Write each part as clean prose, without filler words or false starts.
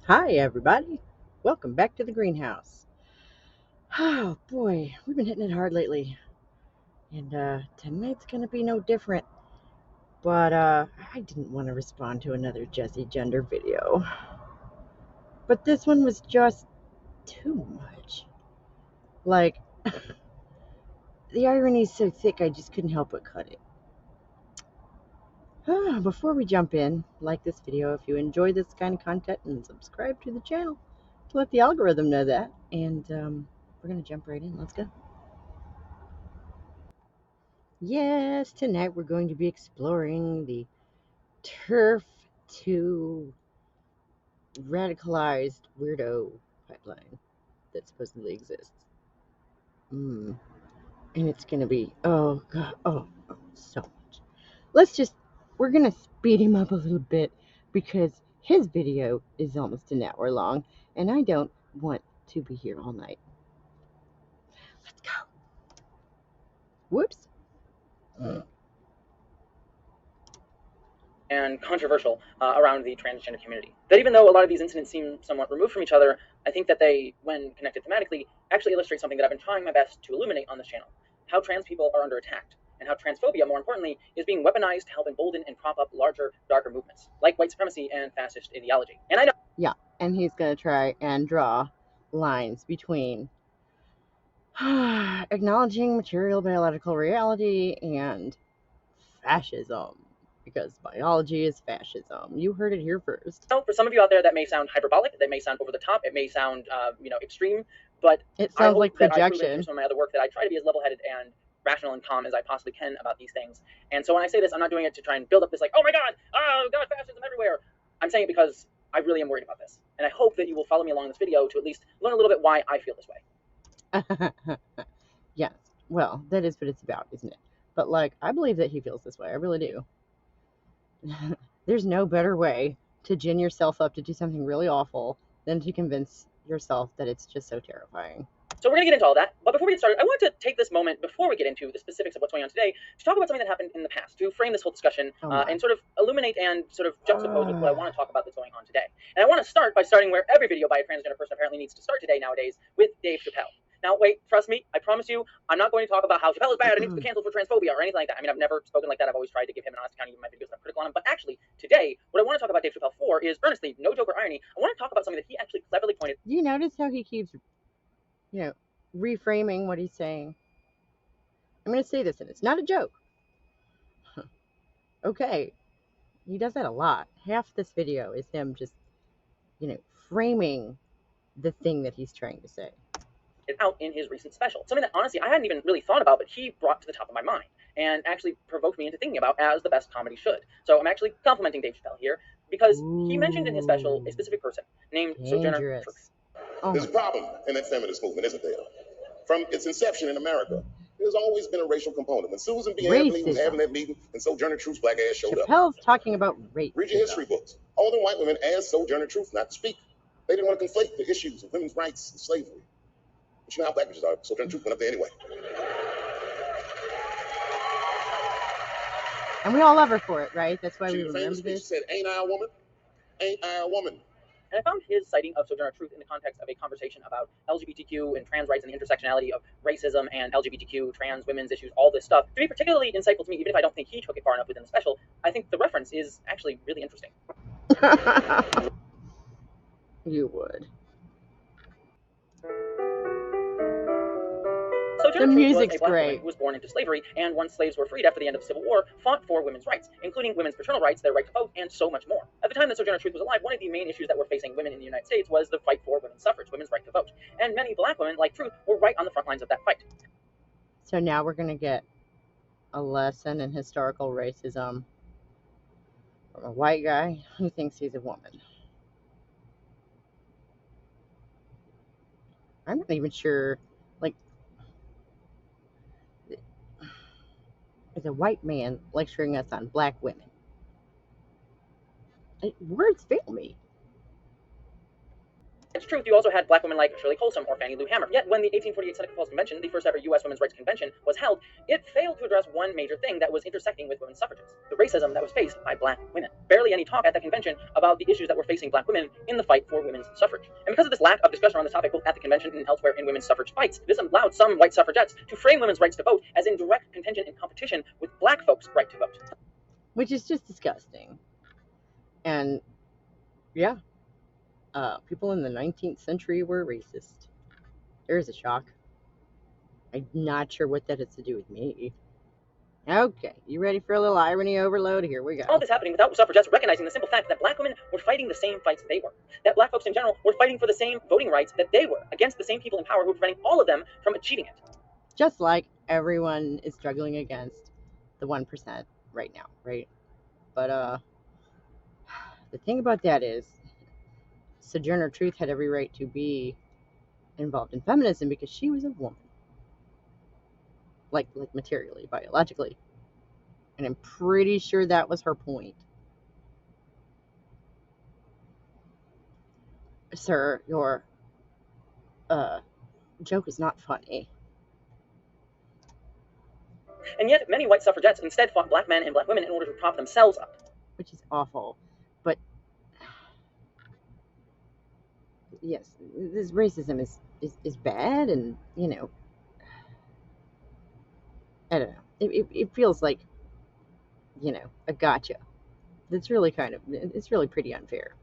Hi, everybody. Welcome back to the greenhouse. Oh, boy, we've been hitting it hard lately. And tonight's going to be no different. But I didn't want to respond to another Jesse Gender video. But this one was just too much. Like, the irony's so thick I just couldn't help but cut it. Before we jump in, like this video if you enjoy this kind of content and subscribe to the channel to let the algorithm know that. And we're going to jump right in. Let's go. Yes, tonight we're going to be exploring the TERF to radicalized weirdo pipeline that supposedly exists. And it's going to be, oh God, so much. We're going to speed him up a little bit because his video is almost an hour long and I don't want to be here all night. Let's go. Whoops. And controversial around the transgender community. That even though a lot of these incidents seem somewhat removed from each other, I think that they, when connected thematically, actually illustrate something that I've been trying my best to illuminate on this channel. How trans people are under attack, and how transphobia, more importantly, is being weaponized to help embolden and prop up larger, darker movements, like white supremacy and fascist ideology. And I know... Yeah, and he's going to try and draw lines between acknowledging material biological reality and fascism, because biology is fascism. You heard it here first. For some of you out there, that may sound hyperbolic, that may sound over the top, it may sound extreme, but it sounds like projection. Through some of my other work that I try to be as level-headed and rational and calm as I possibly can about these things. And so when I say this, I'm not doing it to try and build up this like, oh my God, fascism everywhere. I'm saying it because I really am worried about this, and I hope that you will follow me along this video to at least learn a little bit why I feel this way. Yes, well, that is what it's about, isn't it? But like, I believe that he feels this way. I really do. There's no better way to gin yourself up to do something really awful than to convince yourself that it's just so terrifying. So we're going to get into all that, but before we get started, I want to take this moment, before we get into the specifics of what's going on today, to talk about something that happened in the past, to frame this whole discussion and sort of illuminate and sort of juxtapose with what I want to talk about that's going on today. And I want to start by starting where every video by a transgender person apparently needs to start today nowadays, with Dave Chappelle. Now, wait, trust me, I promise you, I'm not going to talk about how Chappelle is bad and needs to be canceled for transphobia or anything like that. I mean, I've never spoken like that. I've always tried to give him an honest account, even in my videos when I'm critical on him. But actually, today, what I want to talk about Dave Chappelle for is, earnestly, no joke or irony, I want to talk about something that he actually cleverly pointed. Do you notice how he keeps, reframing what he's saying? I'm going to say this, and it's not a joke. Okay, he does that a lot. Half this video is him just, framing the thing that he's trying to say. Out in his recent special, something that honestly I hadn't even really thought about, but he brought to the top of my mind and actually provoked me into thinking about, as the best comedy should. So I'm actually complimenting Dave Chappelle here because he mentioned in his special a specific person named Sojourner Truth. There's a problem in that feminist movement, isn't there? From its inception in America, there's always been a racial component. When Susan B. Anthony was having that meeting and Sojourner Truth's black ass showed up. Chappelle's talking about race. Read your history books. All the white women asked Sojourner Truth not to speak. They didn't want to conflate the issues of women's rights and slavery. But you know how black bitches are. Sojourner Truth went up there anyway. And we all love her for it, right? That's why we remember this. She said, "Ain't I a woman? Ain't I a woman?" And I found his citing of Sojourner Truth in the context of a conversation about LGBTQ and trans rights and the intersectionality of racism and LGBTQ, trans women's issues, all this stuff, to be particularly insightful to me, even if I don't think he took it far enough within the special. I think the reference is actually really interesting. You would. The music's great. Who was born into slavery, and once slaves were freed after the end of the Civil War, fought for women's rights, including women's paternal rights, their right to vote, and so much more. At the time that Sojourner Truth was alive, one of the main issues that were facing women in the United States was the fight for women's suffrage, women's right to vote. And many black women, like Truth, were right on the front lines of that fight. So now we're going to get a lesson in historical racism from a white guy who thinks he's a woman. I'm not even sure, as a white man lecturing us on black women. Words fail me. It's truth, you also had black women like Shirley Colson or Fannie Lou Hamer. Yet when the 1848 Seneca Falls Convention, the first ever U.S. Women's Rights Convention, was held, it failed to address one major thing that was intersecting with women's suffragists: the racism that was faced by black women. Barely any talk at the convention about the issues that were facing black women in the fight for women's suffrage. And because of this lack of discussion on the topic, both at the convention and elsewhere in women's suffrage fights, this allowed some white suffragettes to frame women's rights to vote as in direct contention and competition with black folks' right to vote. Which is just disgusting. And yeah, people in the 19th century were racist. There's a shock. I'm not sure what that has to do with me. Okay, you ready for a little irony overload? Here we go. All this happening without suffragettes recognizing the simple fact that black women were fighting the same fights they were. That black folks in general were fighting for the same voting rights that they were, against the same people in power who were preventing all of them from achieving it. Just like everyone is struggling against the 1% right now, right? But the thing about that is, Sojourner Truth had every right to be involved in feminism because she was a woman. Like materially, biologically. And I'm pretty sure that was her point. Sir, your joke is not funny. And yet many white suffragettes instead fought black men and black women in order to prop themselves up. Which is awful. But yes, this racism is bad, and you know, I don't know. It feels like, you know, a gotcha. It's really pretty unfair.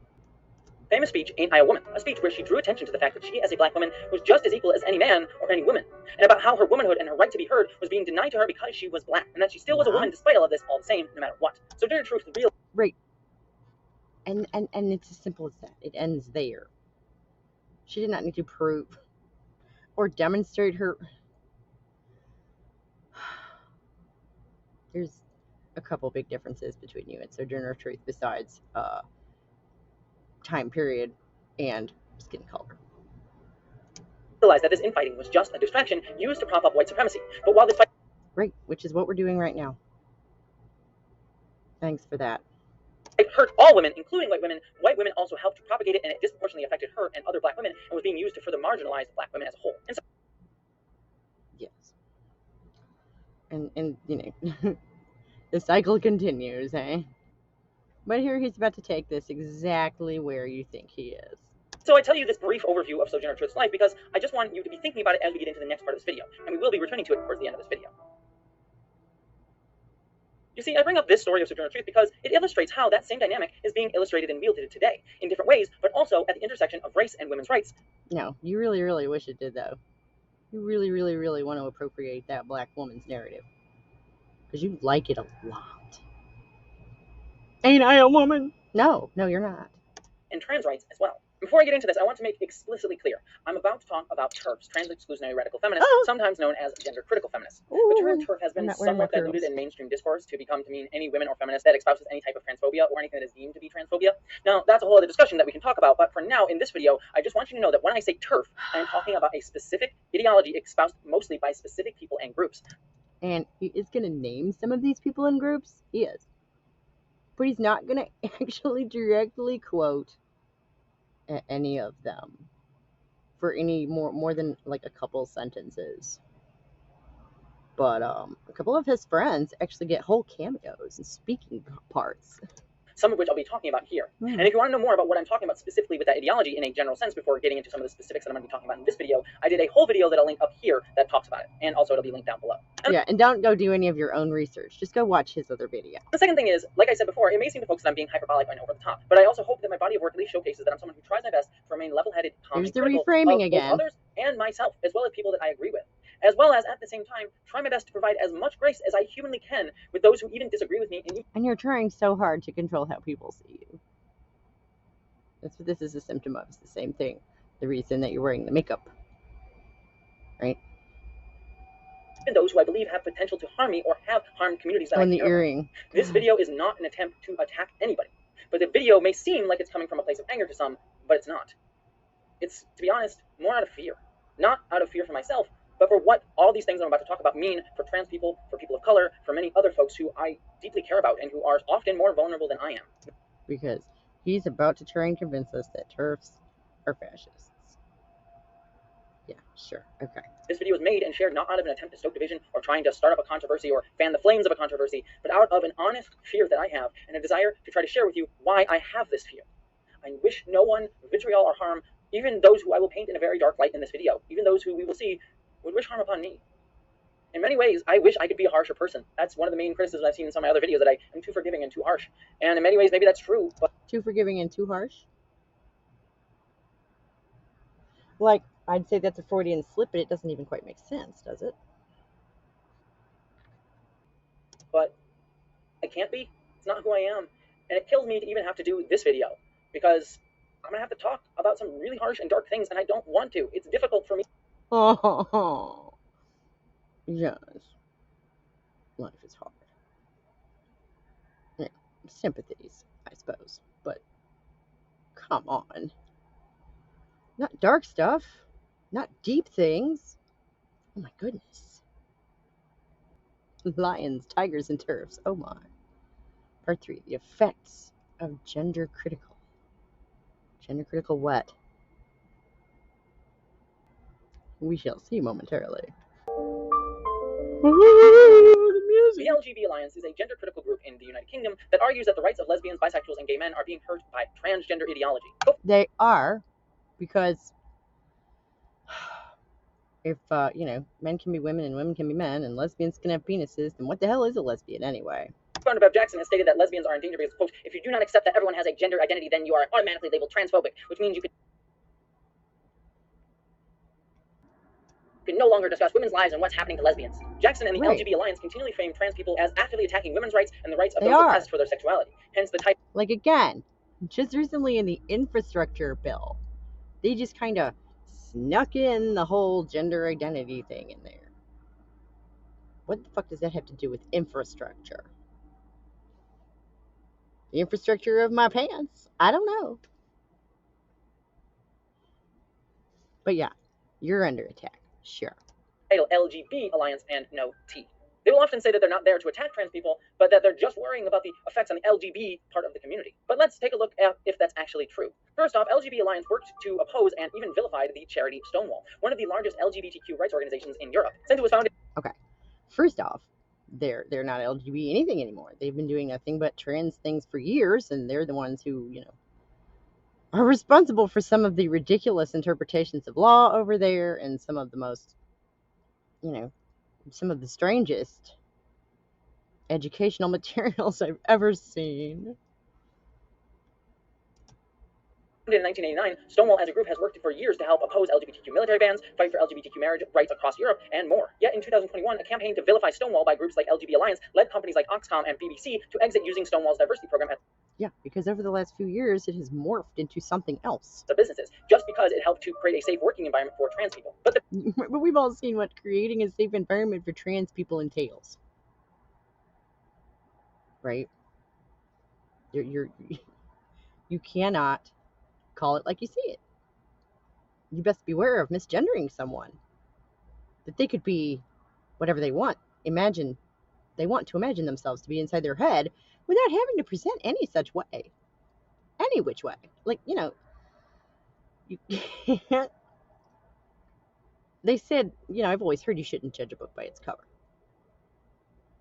Famous speech, Ain't I a Woman? A speech where she drew attention to the fact that she, as a black woman, was just as equal as any man or any woman, and about how her womanhood and her right to be heard was being denied to her because she was black, and that she still was a woman despite all of this, all the same, no matter what. So Sojourner Truth real right, and it's as simple as that. It ends there. She did not need to prove or demonstrate her. There's a couple big differences between you and Sojourner Truth besides time period and skin color. Realized that this infighting was just a distraction used to prop up white supremacy. But while this fight, right, which is what we're doing right now. Thanks for that. It hurt all women, including white women also helped to propagate it, and it disproportionately affected her and other black women, and was being used to further marginalize black women as a whole. And so, yes. And you know, the cycle continues, eh? But here he's about to take this exactly where you think he is. So I tell you this brief overview of Sojourner Truth's life because I just want you to be thinking about it as we get into the next part of this video, and we will be returning to it towards the end of this video. You see, I bring up this story of Sojourner Truth because it illustrates how that same dynamic is being illustrated and wielded today in different ways, but also at the intersection of race and women's rights. No, you really, really wish it did, though. You really, really, really want to appropriate that black woman's narrative. Because you like it a lot. Ain't I a woman? No, you're not. And trans rights as well. Before I get into this, I want to make explicitly clear, I'm about to talk about TERFs, trans-exclusionary radical feminists, sometimes known as gender-critical feminists. The term TERF has been somewhat diluted in mainstream discourse to mean any women or feminist that espouses any type of transphobia or anything that is deemed to be transphobia. Now, that's a whole other discussion that we can talk about, but for now, in this video, I just want you to know that when I say TERF, I am talking about a specific ideology espoused mostly by specific people and groups. And he is going to name some of these people and groups? He is. But he's not going to actually directly quote any of them for any more than like a couple sentences. But a couple of his friends actually get whole cameos and speaking parts. Some of which I'll be talking about here. And if you want to know more about what I'm talking about specifically with that ideology in a general sense before getting into some of the specifics that I'm going to be talking about in this video, I did a whole video that I'll link up here that talks about it. And also it'll be linked down below. Yeah, and don't go do any of your own research. Just go watch his other video. The second thing is, like I said before, it may seem to folks that I'm being hyperbolic and over the top, but I also hope that my body of work at least showcases that I'm someone who tries my best to remain level-headed, calm, There's and the critical reframing of again. both others and myself, as well as people that I agree with. As well as, at the same time, try my best to provide as much grace as I humanly can with those who even disagree with me. And you're trying so hard to control how people see you. That's what this is a symptom of. It's the same thing. The reason that you're wearing the makeup. Right? Even those who I believe have potential to harm me or have harmed communities that I the earring. This video is not an attempt to attack anybody. But the video may seem like it's coming from a place of anger to some, but it's not. It's, to be honest, more out of fear. Not out of fear for myself, but for what all these things I'm about to talk about mean for trans people, for people of color, for many other folks who I deeply care about and who are often more vulnerable than I am. Because he's about to try and convince us that TERFs are fascists. Yeah, sure. Okay. This video was made and shared not out of an attempt to stoke division or trying to start up a controversy or fan the flames of a controversy, but out of an honest fear that I have and a desire to try to share with you why I have this fear. I wish no one vitriol or harm, even those who I will paint in a very dark light in this video, even those who we will see would wish harm upon me. In many ways, I wish I could be a harsher person. That's one of the main criticisms I've seen in some of my other videos, that I am too forgiving and too harsh. And in many ways, maybe that's true, but... Too forgiving and too harsh? Like, I'd say that's a Freudian slip, but it doesn't even quite make sense, does it? But I can't be. It's not who I am. And it kills me to even have to do this video, because I'm going to have to talk about some really harsh and dark things, and I don't want to. It's difficult for me. Oh, yes. Life is hard. Yeah, sympathies, I suppose. But, come on. Not dark stuff. Not deep things. Oh my goodness. Lions, tigers, and TERFs. Oh my. Part 3. The effects of gender critical. Gender critical what? We shall see momentarily. The LGB Alliance is a gender critical group in the United Kingdom that argues that the rights of lesbians, bisexuals, and gay men are being hurt by transgender ideology. They are, because if, men can be women and women can be men and lesbians can have penises, then what the hell is a lesbian anyway? Founder Bev Jackson has stated that lesbians are in danger because, quote, if you do not accept that everyone has a gender identity, then you are automatically labeled transphobic, which means you can no longer discuss women's lives and what's happening to lesbians. Jackson and the LGB Alliance continually frame trans people as actively attacking women's rights and the rights of those oppressed for their sexuality. Hence the type. Like, again, just recently in the infrastructure bill, they just kind of snuck in the whole gender identity thing in there. What the fuck does that have to do with infrastructure? The infrastructure of my pants? I don't know. But yeah, you're under attack. Sure. Title LGB Alliance and no T. They will often say that they're not there to attack trans people, but that they're just worrying about the effects on the LGB part of the community. But let's take a look at if that's actually true. First off, LGB Alliance worked to oppose and even vilified the charity Stonewall, one of the largest LGBTQ rights organizations in Europe, since it was founded. Okay. First off, they're not LGB anything anymore. They've been doing nothing but trans things for years, and they're the ones who, are responsible for some of the ridiculous interpretations of law over there and some of the most, some of the strangest educational materials I've ever seen. In 1989, Stonewall as a group has worked for years to help oppose LGBTQ military bans, fight for LGBTQ marriage rights across Europe, and more. Yet in 2021, a campaign to vilify Stonewall by groups like LGB Alliance led companies like Oxfam and BBC to exit using Stonewall's diversity program as because over the last few years, it has morphed into something else. The businesses, just because it helped to create a safe working environment for trans people. But we've all seen what creating a safe environment for trans people entails, right? You cannot call it like you see it. You best beware of misgendering someone. That they could be whatever they want. They want to imagine themselves to be inside their head without having to present any such way. Any which way. Like, you can't. They said, I've always heard you shouldn't judge a book by its cover.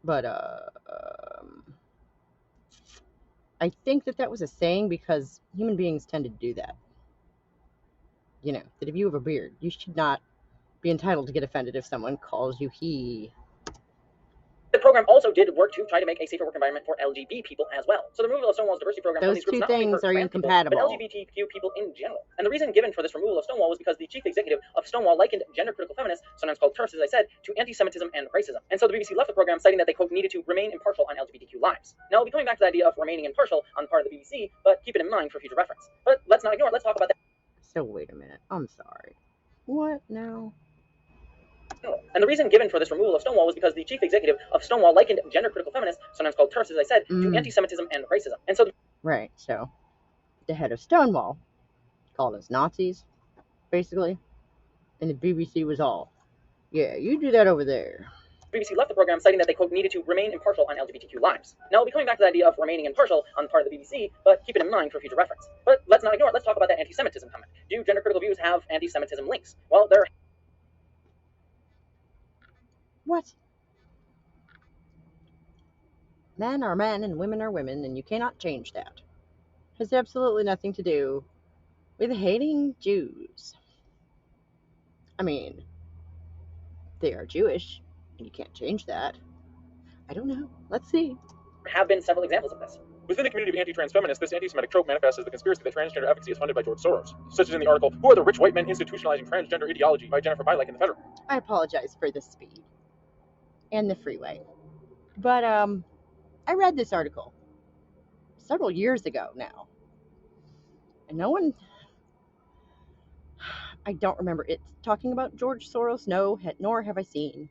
But, I think that was a saying because human beings tend to do that. That if you have a beard, you should not be entitled to get offended if someone calls you he. The program also did work to try to make a safer work environment for LGB people as well. So the removal of Stonewall's diversity program, those two things are incompatible. But LGBTQ people in general. And the reason given for this removal of Stonewall was because the chief executive of Stonewall likened gender critical feminists, sometimes called TERFs, as I said, to anti-Semitism and racism. And so the BBC left the program, citing that they, quote, needed to remain impartial on LGBTQ lives. Now we'll be coming back to the idea of remaining impartial on the part of the BBC, but keep it in mind for future reference. But let's not ignore it. Let's talk about that. So wait a minute. I'm sorry. What now? And the reason given for this removal of Stonewall was because the chief executive of Stonewall likened gender critical feminists, sometimes called TERFs, as I said, to anti-Semitism and racism. And so right, so the head of Stonewall called us Nazis, basically, and the BBC was all, yeah, you do that over there. BBC left the program, citing that they, quote, needed to remain impartial on LGBTQ lives. Now, we'll be coming back to the idea of remaining impartial on the part of the BBC, but keep it in mind for future reference. But let's not ignore it. Let's talk about that anti-Semitism comment. Do gender-critical views have anti-Semitism links? Well, there. What? Men are men and women are women, and you cannot change that. It has absolutely nothing to do with hating Jews. I mean, they are Jewish, and you can't change that. I don't know. Let's see. Have been several examples of this. Within the community of anti-trans feminists, this anti-Semitic trope manifests as the conspiracy that transgender advocacy is funded by George Soros, such as in the article, "Who are the rich white men institutionalizing transgender ideology?" by Jennifer Bilek in the Federal. I apologize for the speed and the freeway. But, I read this article several years ago now. And no one, I don't remember it talking about George Soros, no, nor have I seen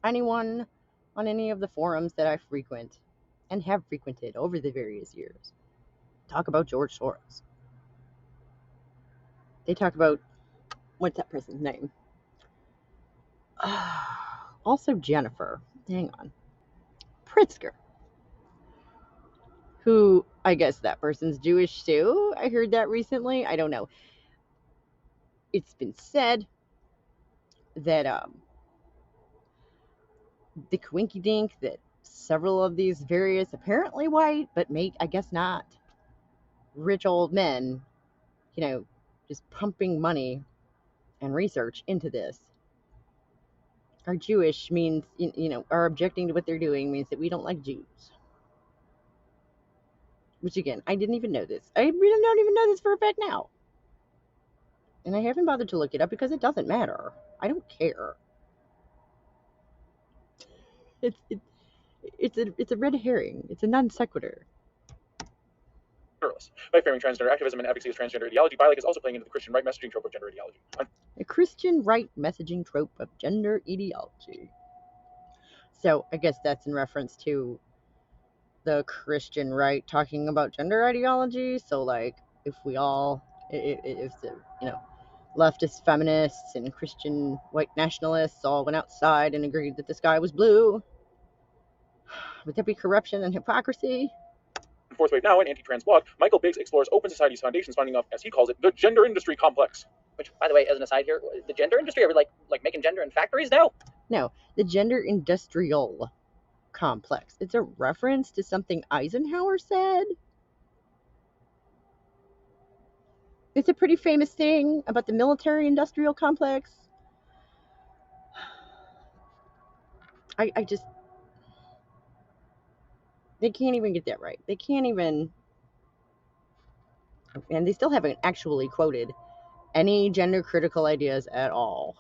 anyone on any of the forums that I frequent and have frequented over the various years talk about George Soros. They talk about, what's that person's name? Also Jennifer, hang on, Pritzker, who, I guess that person's Jewish too. I heard that recently. I don't know. It's been said that the quinky dink that several of these various apparently white, but I guess not, rich old men, just pumping money and research into this are Jewish means, are objecting to what they're doing means that we don't like Jews. Which again, I didn't even know this. I really don't even know this for a fact now. And I haven't bothered to look it up because it doesn't matter. I don't care. It's a red herring. It's a non sequitur. By framing transgender activism and advocacy as transgender ideology, Bilek is also playing into the Christian right messaging trope of gender ideology. A Christian right messaging trope of gender ideology. So I guess that's in reference to the Christian right talking about gender ideology. So like if the leftist feminists and Christian white nationalists all went outside and agreed that the sky was blue, would there be corruption and hypocrisy? Fourth Wave Now, an anti-trans blog, Michael Biggs explores Open Society's foundations finding off, as he calls it, the gender industry complex. Which, by the way, as an aside here, the gender industry, are we like making gender in factories now? No, the gender industrial complex. It's a reference to something Eisenhower said. It's a pretty famous thing about the military industrial complex. I just, they can't even get that right. They can't even, and they still haven't actually quoted any gender critical ideas at all.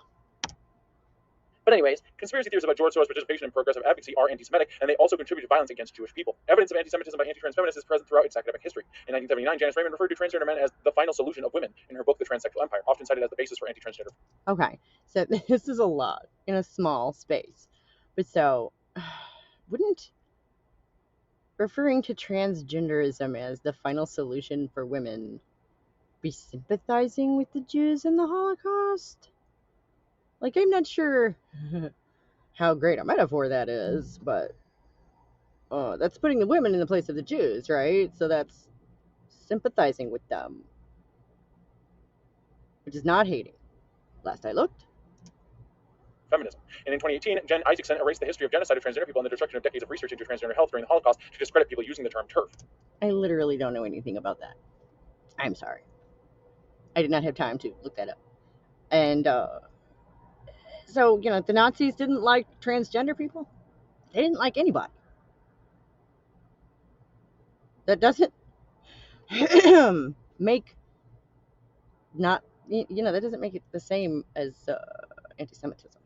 But anyways, conspiracy theories about George Soros' participation in progressive advocacy are anti-Semitic, and they also contribute to violence against Jewish people. Evidence of anti-Semitism by anti-trans feminists is present throughout its academic history. In 1979, Janice Raymond referred to transgender men as the final solution of women in her book, The Transsexual Empire, often cited as the basis for anti-transgender. Okay, so this is a lot in a small space. But so, wouldn't referring to transgenderism as the final solution for women be sympathizing with the Jews in the Holocaust? Like, I'm not sure how great a metaphor that is, but that's putting the women in the place of the Jews, right? So that's sympathizing with them, which is not hating. Last I looked. Feminism. And in 2018, Jen Isaacson erased the history of genocide of transgender people and the destruction of decades of research into transgender health during the Holocaust to discredit people using the term TERF. I literally don't know anything about that. I'm sorry. I did not have time to look that up. And so, the Nazis didn't like transgender people. They didn't like anybody. That doesn't make that doesn't make it the same as anti-Semitism.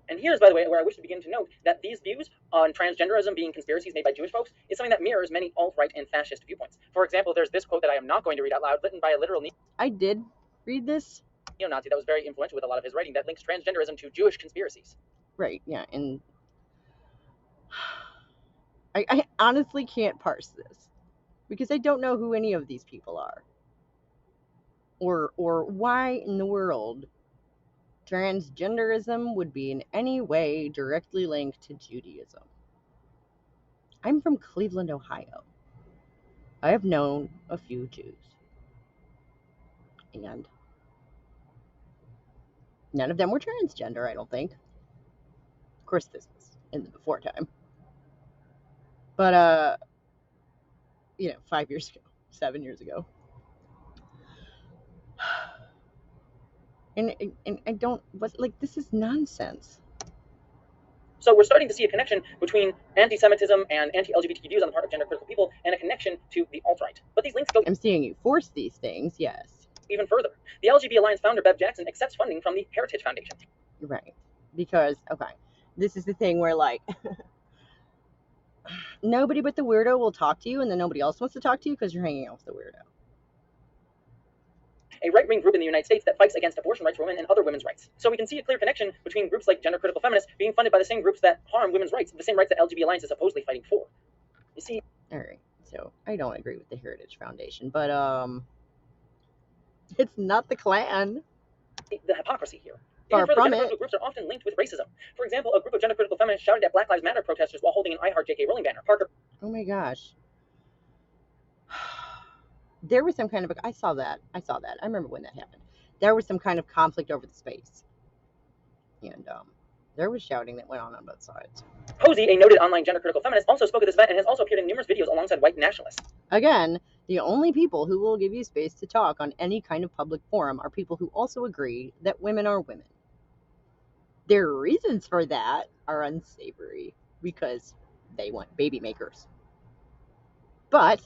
And here's, by the way, where I wish to begin to note that these views on transgenderism being conspiracies made by Jewish folks is something that mirrors many alt-right and fascist viewpoints. For example, there's this quote that I am not going to read out loud, written by a literal I did read this. Neo-Nazi that was very influential with a lot of his writing that links transgenderism to Jewish conspiracies. Right, yeah, and I honestly can't parse this because I don't know who any of these people are. Or why in the world transgenderism would be in any way directly linked to Judaism. I'm from Cleveland, Ohio. I have known a few Jews. And none of them were transgender, I don't think. Of course, this was in the before time. But, 5 years ago, 7 years ago. And I don't, this is nonsense. So we're starting to see a connection between anti-Semitism and anti-LGBT views on the part of gender-critical people, and a connection to the alt-right. But these links go... I'm seeing you force these things, yes. Even further. The LGB Alliance founder, Bev Jackson, accepts funding from the Heritage Foundation. Right. Because, okay, this is the thing where, nobody but the weirdo will talk to you, and then nobody else wants to talk to you because you're hanging out with the weirdo. A right-wing group in the United States that fights against abortion rights for women and other women's rights. So we can see a clear connection between groups like gender-critical feminists being funded by the same groups that harm women's rights, the same rights that LGB Alliance is supposedly fighting for. You see? All right. So I don't agree with the Heritage Foundation, but it's not the Klan. The hypocrisy here. Far from it. Gender-critical groups are often linked with racism. For example, a group of gender-critical feminists shouted at Black Lives Matter protesters while holding an I Heart J.K. Rowling banner. Parker. Oh my gosh. There was some kind of I saw that. I remember when that happened. There was some kind of conflict over the space. And there was shouting that went on both sides. Posey, a noted online gender-critical feminist, also spoke at this event and has also appeared in numerous videos alongside white nationalists. Again, the only people who will give you space to talk on any kind of public forum are people who also agree that women are women. Their reasons for that are unsavory because they want baby makers. But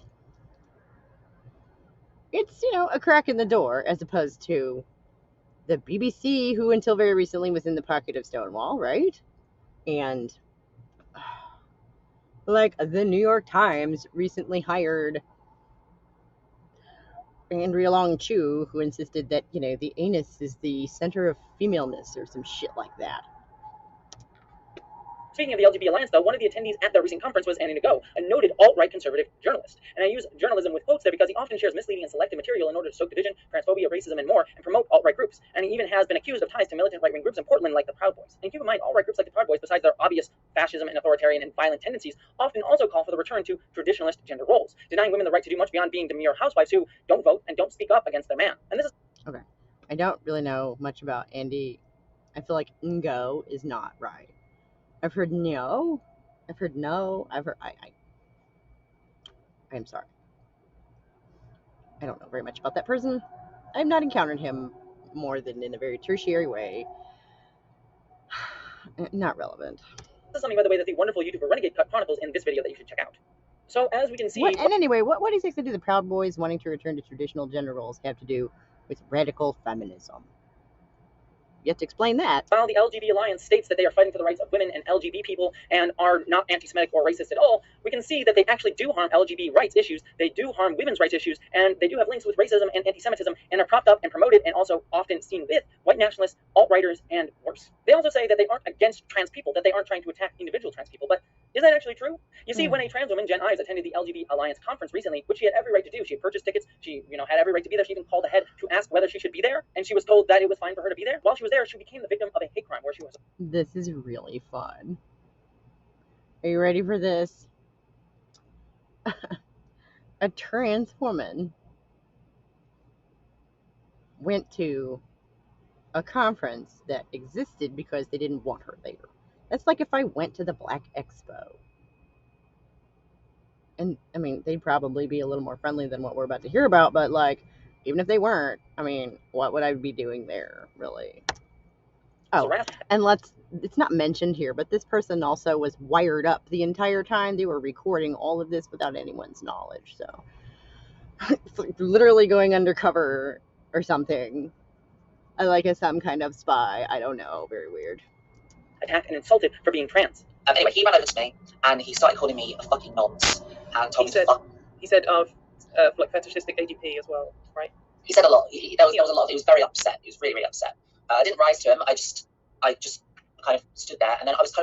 it's, a crack in the door as opposed to the BBC, who until very recently was in the pocket of Stonewall, right? And the New York Times recently hired Andrea Long Chu, who insisted that, the anus is the center of femaleness or some shit like that. Speaking of the LGB Alliance, though, one of the attendees at the recent conference was Annie Nago, a noted alt-right conservative journalist. And I use journalism with quotes there because he often shares misleading and selective material in order to stoke division, transphobia, racism, and more, and promote alt-right groups. And he even has been accused of ties to militant right-wing groups in Portland like the Proud Boys. And keep in mind, alt-right groups like the Proud Boys, besides their obvious fascism and authoritarian and violent tendencies, often also call for the return to traditionalist gender roles, denying women the right to do much beyond being demure housewives who don't vote and don't speak up against their man. And this is... Okay. I don't really know much about Andy. I feel like Ngo is not right. I've heard no. I've heard no. I've heard I'm sorry. I don't know very much about that person. I've not encountered him more than in a very tertiary way. Not relevant. This is something, by the way, that the wonderful YouTuber Renegade chronicles in this video that you should check out. So as we can see... What exactly do the Proud Boys wanting to return to traditional gender roles have to do with radical feminism? You have to explain that. While the LGB Alliance states that they are fighting for the rights of women and LGB people and are not anti-Semitic or racist at all, we can see that they actually do harm LGBT rights issues, they do harm women's rights issues, and they do have links with racism and anti-Semitism, and are propped up and promoted and also often seen with white nationalists, alt-righters, and worse. They also say that they aren't against trans people, that they aren't trying to attack individual trans people, but is that actually true? You see, when a trans woman, Jen Ives, attended the LGB Alliance conference recently, which she had every right to do, she had purchased tickets, she had every right to be there, she even called ahead to ask whether she should be there, and she was told that it was fine for her to be there. While she was there, she became the victim of a hate crime where she was... This is really fun. Are you ready for this? A trans woman went to a conference that existed because they didn't want her there. That's like if I went to the Black Expo. And, I mean, they'd probably be a little more friendly than what we're about to hear about, but, even if they weren't, I mean, what would I be doing there, really? Oh, and it's not mentioned here, but this person also was wired up the entire time. They were recording all of this without anyone's knowledge, so it's like literally going undercover or something. Like some kind of spy. I don't know. Very weird. Attacked and insulted for being trans. Anyway, he ran over to me and he started calling me a fucking nonce and told me to fuck. He said fetishistic ADP as well, right? He said a lot. There was a lot. He was very upset. He was really, really upset. I didn't rise to him. I just kind of stood there, and then I was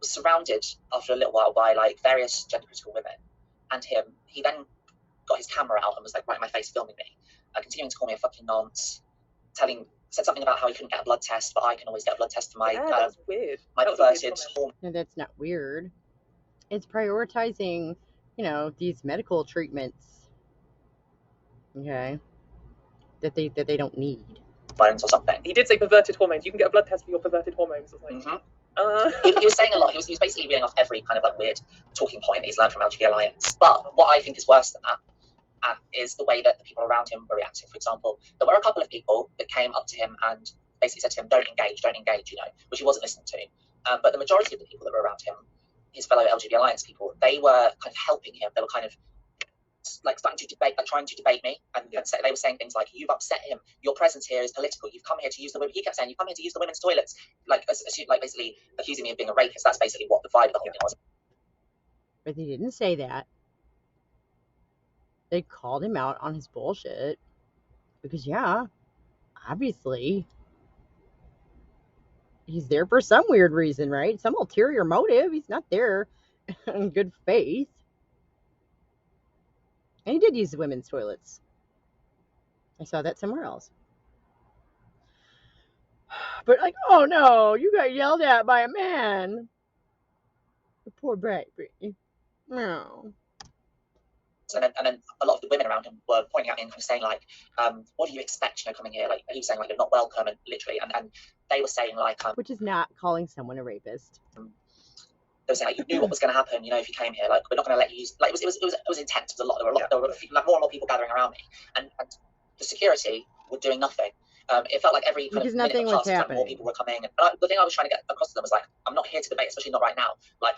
surrounded after a little while by various gender critical women and him. He then got his camera out and was right in my face filming me, continuing to call me a fucking nonce, telling said something about how he couldn't get a blood test, but I can always get a blood test for my that's weird. my perverted hormone. No, that's not weird. It's prioritizing, these medical treatments, okay, that they don't need. Or something. He did say perverted hormones. You can get a blood test for your perverted hormones. Like, he was saying a lot. He was basically reading off every kind of like weird talking point that he's learned from LGB Alliance. But what I think is worse than that is the way that the people around him were reacting. For example, there were a couple of people that came up to him and basically said to him, don't engage, which he wasn't listening to. But the majority of the people that were around him, his fellow LGBT Alliance people, they were kind of helping him. They were kind of like starting to debate, like trying to debate me, and they were saying things like, "You've upset him. Your presence here is political. You've come here to use the women." He kept saying, "You've come here to use the women's toilets," like basically accusing me of being a rapist. That's basically what the vibe of the whole thing was. But they didn't say that. They called him out on his bullshit because, yeah, obviously he's there for some weird reason, right? Some ulterior motive. He's not there in good faith. And he did use the women's toilets. I saw that somewhere else. But like, oh no, you got yelled at by a man. The poor baby. No. And then a lot of the women around him were pointing at me and kind of saying like, what do you expect, coming here? Like he was saying like, you're not welcome, and literally, and they were saying like, which is not calling someone a rapist. They were saying like, you knew what was going to happen, if you came here. Like, we're not going to let you use. Like, it was intense. It was a lot. There were like more and more people gathering around me, and the security were doing nothing. It felt like every kind of minute that passed, like, more people were coming. And the thing I was trying to get across to them was like, I'm not here to debate, especially not right now. Like,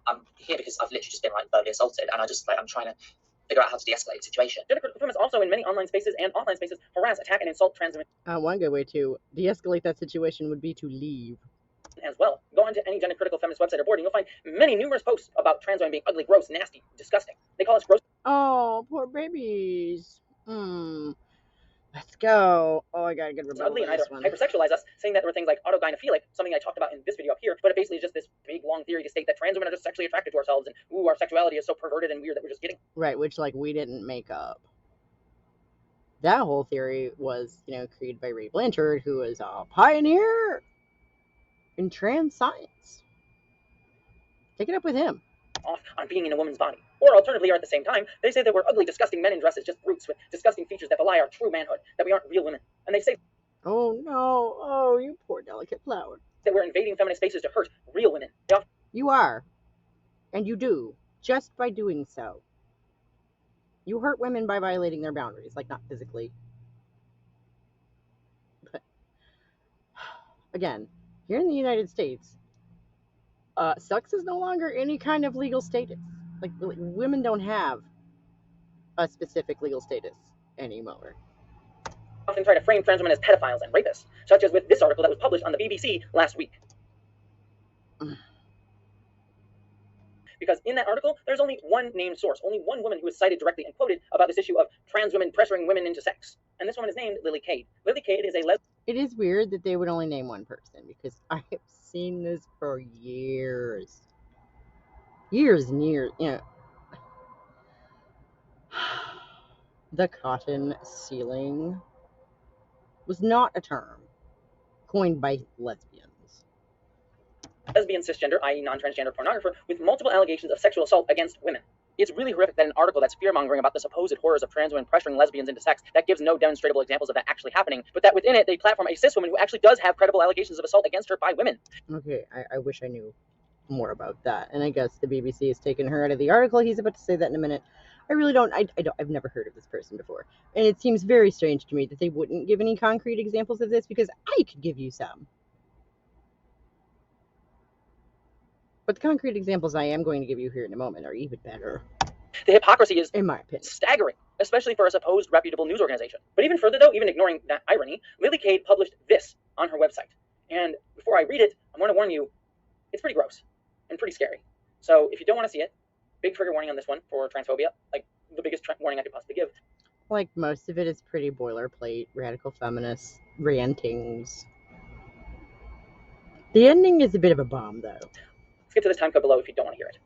I'm here because I've literally just been like verbally assaulted, and I'm trying to figure out how to de-escalate the situation. Gender critical feminists also in many online spaces and offline spaces harass, attack, and insult trans women. One good way to de-escalate that situation would be to leave. As well. Go onto any gender critical feminist website or board and you'll find numerous posts about trans women being ugly, gross, nasty, disgusting. They call us gross. Oh, poor babies. Let's go. Oh, I got a good rebuttal. Ugly and either hypersexualize us, saying that there were things like autogynephilic, something I talked about in this video up here, but it basically is just this big long theory to state that trans women are just sexually attracted to ourselves, and our sexuality is so perverted and weird that we're just kidding. Right, which like we didn't make up. That whole theory was, created by Ray Blanchard, who is a pioneer in trans science. Take it up with him. Off on being in a woman's body. Or alternatively, or at the same time, they say that we're ugly, disgusting men in dresses, just brutes with disgusting features that belie our true manhood, that we aren't real women. And they say, oh no, oh, you poor delicate flower, that we're invading feminist spaces to hurt real women. You are. And you do. Just by doing so. You hurt women by violating their boundaries, like not physically. But again, here in the United States, sex is no longer any kind of legal status. Like, women don't have a specific legal status anymore. Often try to frame trans women as pedophiles and rapists, such as with this article that was published on the BBC last week. Because in that article, there's only one named source, only one woman who is cited directly and quoted about this issue of trans women pressuring women into sex. And this woman is named Lily Cade. Lily Cade is a lesbian. It is weird that they would only name one person, because I have seen this for years. Years and years, The cotton ceiling was not a term coined by lesbians. Lesbian cisgender, i.e. non-transgender pornographer, with multiple allegations of sexual assault against women. It's really horrific that an article that's fear-mongering about the supposed horrors of trans women pressuring lesbians into sex, that gives no demonstrable examples of that actually happening, but that within it they platform a cis woman who actually does have credible allegations of assault against her by women. Okay, I wish I knew more about that, and I guess the BBC has taken her out of the article. He's about to say that in a minute. I really don't, I've never heard of this person before, and it seems very strange to me that they wouldn't give any concrete examples of this, because I could give you some. But the concrete examples I am going to give you here in a moment are even better. The hypocrisy is, in my opinion, staggering, especially for a supposed reputable news organization. But even further though, even ignoring that irony, Lily Cade published this on her website. And before I read it, I'm going to warn you, it's pretty gross and pretty scary. So if you don't want to see it, big trigger warning on this one for transphobia, like the biggest warning I could possibly give. Like, most of it is pretty boilerplate, radical feminist rantings. The ending is a bit of a bomb, though. Let's get to this time code below if you don't want to hear it.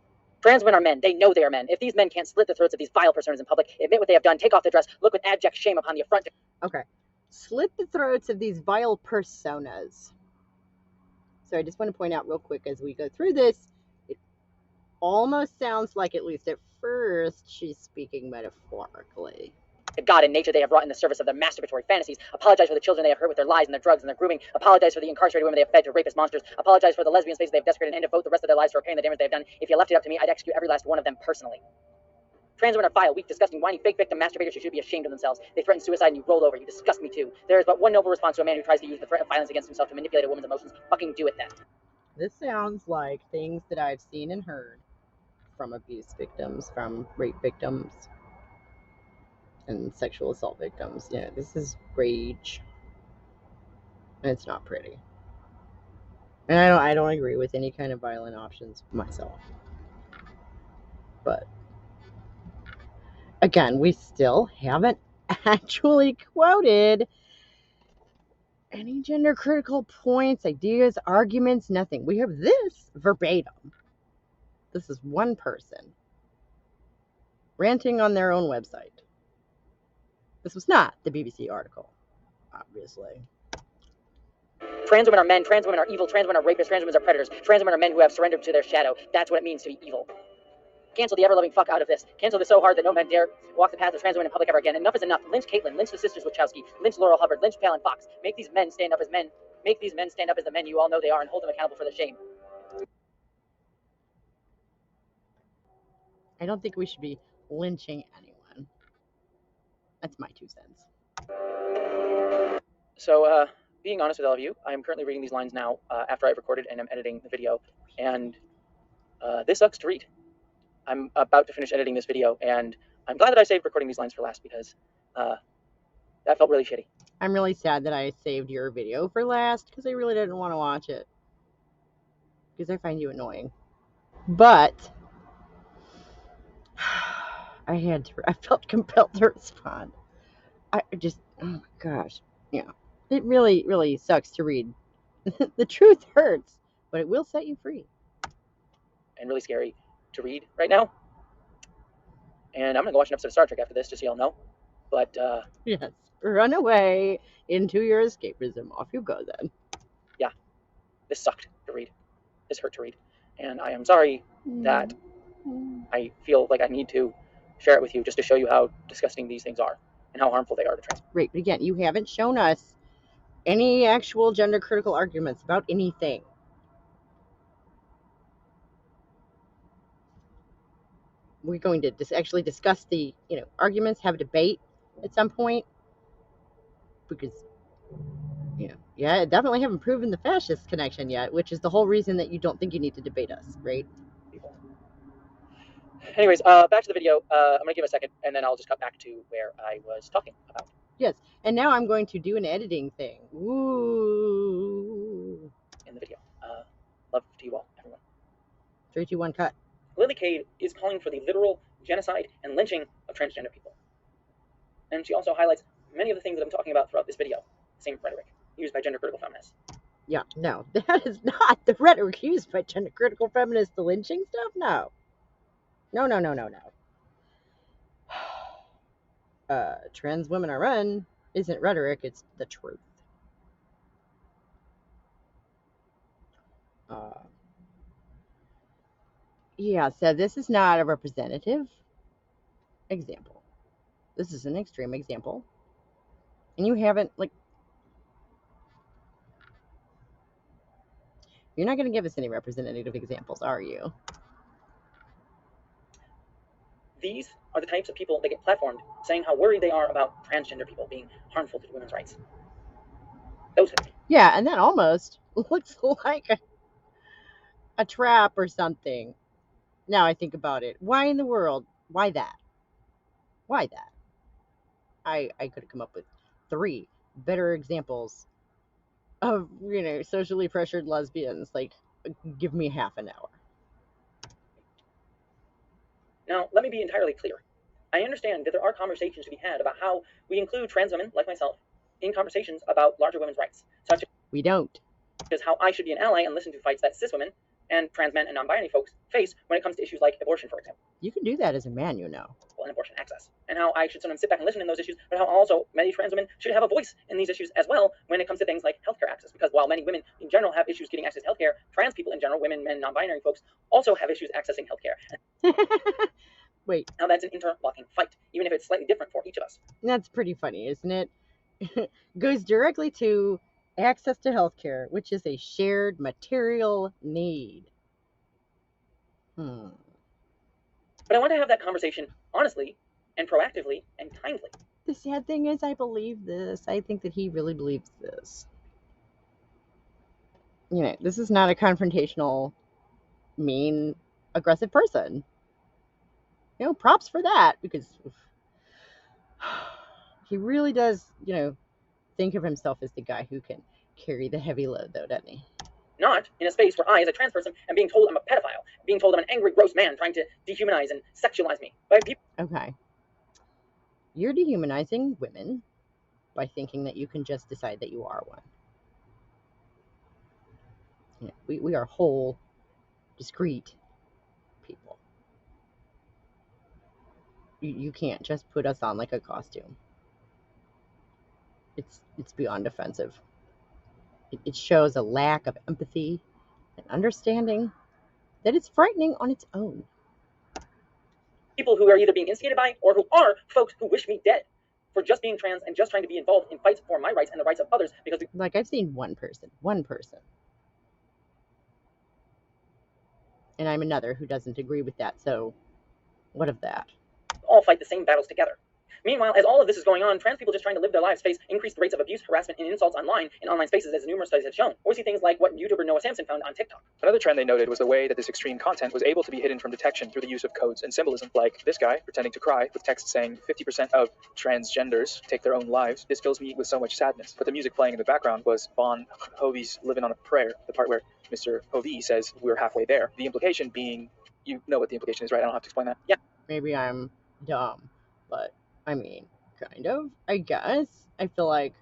Trans men are men. They know they are men. If these men can't slit the throats of these vile personas in public, admit what they have done, take off the dress, look with abject shame upon the affront. Okay. slit the throats of these vile personas. So I just want to point out real quick as we go through this, it almost sounds like, at least at first, she's speaking metaphorically. God and nature they have wrought in the service of their masturbatory fantasies. Apologize for the children they have hurt with their lies and their drugs and their grooming. Apologize for the incarcerated women they have fed to rapist monsters. Apologize for the lesbian spaces they have desecrated and devote the rest of their lives to repairing the damage they have done. If you left it up to me, I'd execute every last one of them personally. Trans women are vile, weak, disgusting, whiny, fake victim masturbators who should be ashamed of themselves. They threaten suicide and you roll over. You disgust me too. There is but one noble response to a man who tries to use the threat of violence against himself to manipulate a woman's emotions. Fucking do it then. This sounds like things that I've seen and heard from abuse victims, from rape victims, and sexual assault victims. Yeah, this is rage. And it's not pretty. And I don't agree with any kind of violent options myself. But again, we still haven't actually quoted any gender critical points, ideas, arguments, nothing. We have this verbatim. This is one person ranting on their own website. This was not the BBC article, obviously. Trans women are men, trans women are evil, trans women are rapists, trans women are predators, trans women are men who have surrendered to their shadow. That's what it means to be evil. Cancel the ever-loving fuck out of this. Cancel this so hard that no man dare walk the path of trans women in public ever again. Enough is enough. Lynch Caitlyn, lynch the sisters Wachowski, lynch Laurel Hubbard, lynch Palin Fox. Make these men stand up as men. Make these men stand up as the men you all know they are and hold them accountable for their shame. I don't think we should be lynching anyone. That's my 2 cents. So, being honest with all of you, I am currently reading these lines now after I've recorded and I'm editing the video, and this sucks to read. I'm about to finish editing this video, and I'm glad that I saved recording these lines for last because that felt really shitty. I'm really sad that I saved your video for last because I really didn't want to watch it because I find you annoying. But I felt compelled to respond. I just, oh my gosh, yeah, it really, really sucks to read. The truth hurts, but it will set you free. And really scary to read right now. And I'm gonna go watch an episode of Star Trek after this, just so y'all know. But yes, run away into your escapism. Off you go then. Yeah, this sucked to read. This hurt to read, and I am sorry that I feel like I need to share it with you just to show you how disgusting these things are and how harmful they are to trans. Right, but again, you haven't shown us any actual gender critical arguments about anything. We're going to actually discuss the arguments, have a debate at some point, because I definitely haven't proven the fascist connection yet, which is the whole reason that you don't think you need to debate us, right? Anyways, back to the video. I'm gonna give a second, and then I'll just cut back to where I was talking about. Yes, and now I'm going to do an editing thing. Ooh. In the video. Love to you all, everyone. 3, 2, 1, cut. Lily Cade is calling for the literal genocide and lynching of transgender people. And she also highlights many of the things that I'm talking about throughout this video. Same rhetoric used by gender critical feminists. Yeah, no, that is not the rhetoric used by gender critical feminists, the lynching stuff. No. Trans women are run isn't rhetoric, it's the truth. Yeah, so this is not a representative example. This is an extreme example. And you haven't, you're not going to give us any representative examples, are you? These are the types of people that get platformed saying how worried they are about transgender people being harmful to women's rights. Those things. Yeah, and that almost looks like a trap or something. Now I think about it. Why in the world? Why that? Why that? I could have come up with 3 better examples of, socially pressured lesbians. Give me half an hour. Now, let me be entirely clear. I understand that there are conversations to be had about how we include trans women, like myself, in conversations about larger women's rights, such we don't. as how I should be an ally and listen to fights that cis women and trans men and non-binary folks face when it comes to issues like abortion, for example. You can do that as a man, possible in abortion access, and how I should sometimes sit back and listen in those issues, but how also many trans women should have a voice in these issues as well when it comes to things like healthcare access. Because while many women in general have issues getting access to healthcare, trans people in general, women, men, non-binary folks, also have issues accessing healthcare. Wait. Now that's an interlocking fight, even if it's slightly different for each of us. That's pretty funny, isn't it? Goes directly to access to healthcare, which is a shared material need. But I want to have that conversation honestly and proactively and kindly. The sad thing is, I believe this. I think that he really believes this. You know, this is not a confrontational, mean, aggressive person. You know, props for that, because he really does, you know, think of himself as the guy who can carry the heavy load, though, doesn't he? Not in a space where I, as a trans person, am being told I'm a pedophile, being told I'm an angry, gross man trying to dehumanize and sexualize me by people. Okay. You're dehumanizing women by thinking that you can just decide that you are one. You know, we are whole, discrete people. You can't just put us on like a costume. It's beyond offensive. It shows a lack of empathy and understanding that is frightening on its own. People who are either being instigated by or who are folks who wish me dead for just being trans and just trying to be involved in fights for my rights and the rights of others. Because like, I've seen one person, and I'm another who doesn't agree with that. So what of that? All fight the same battles together. Meanwhile, as all of this is going on, trans people just trying to live their lives face increased rates of abuse, harassment, and insults online in online spaces, as numerous studies have shown. Or we see things like what YouTuber Noah Samson found on TikTok. Another trend they noted was the way that this extreme content was able to be hidden from detection through the use of codes and symbolism, like this guy pretending to cry with text saying 50% of transgenders take their own lives. This fills me with so much sadness. But the music playing in the background was Bon Jovi's Living on a Prayer, the part where Mr. Jovi says we're halfway there. The implication being, you know what the implication is, right? I don't have to explain that. Yeah. Maybe I'm dumb, but I mean, kind of, I guess. I feel like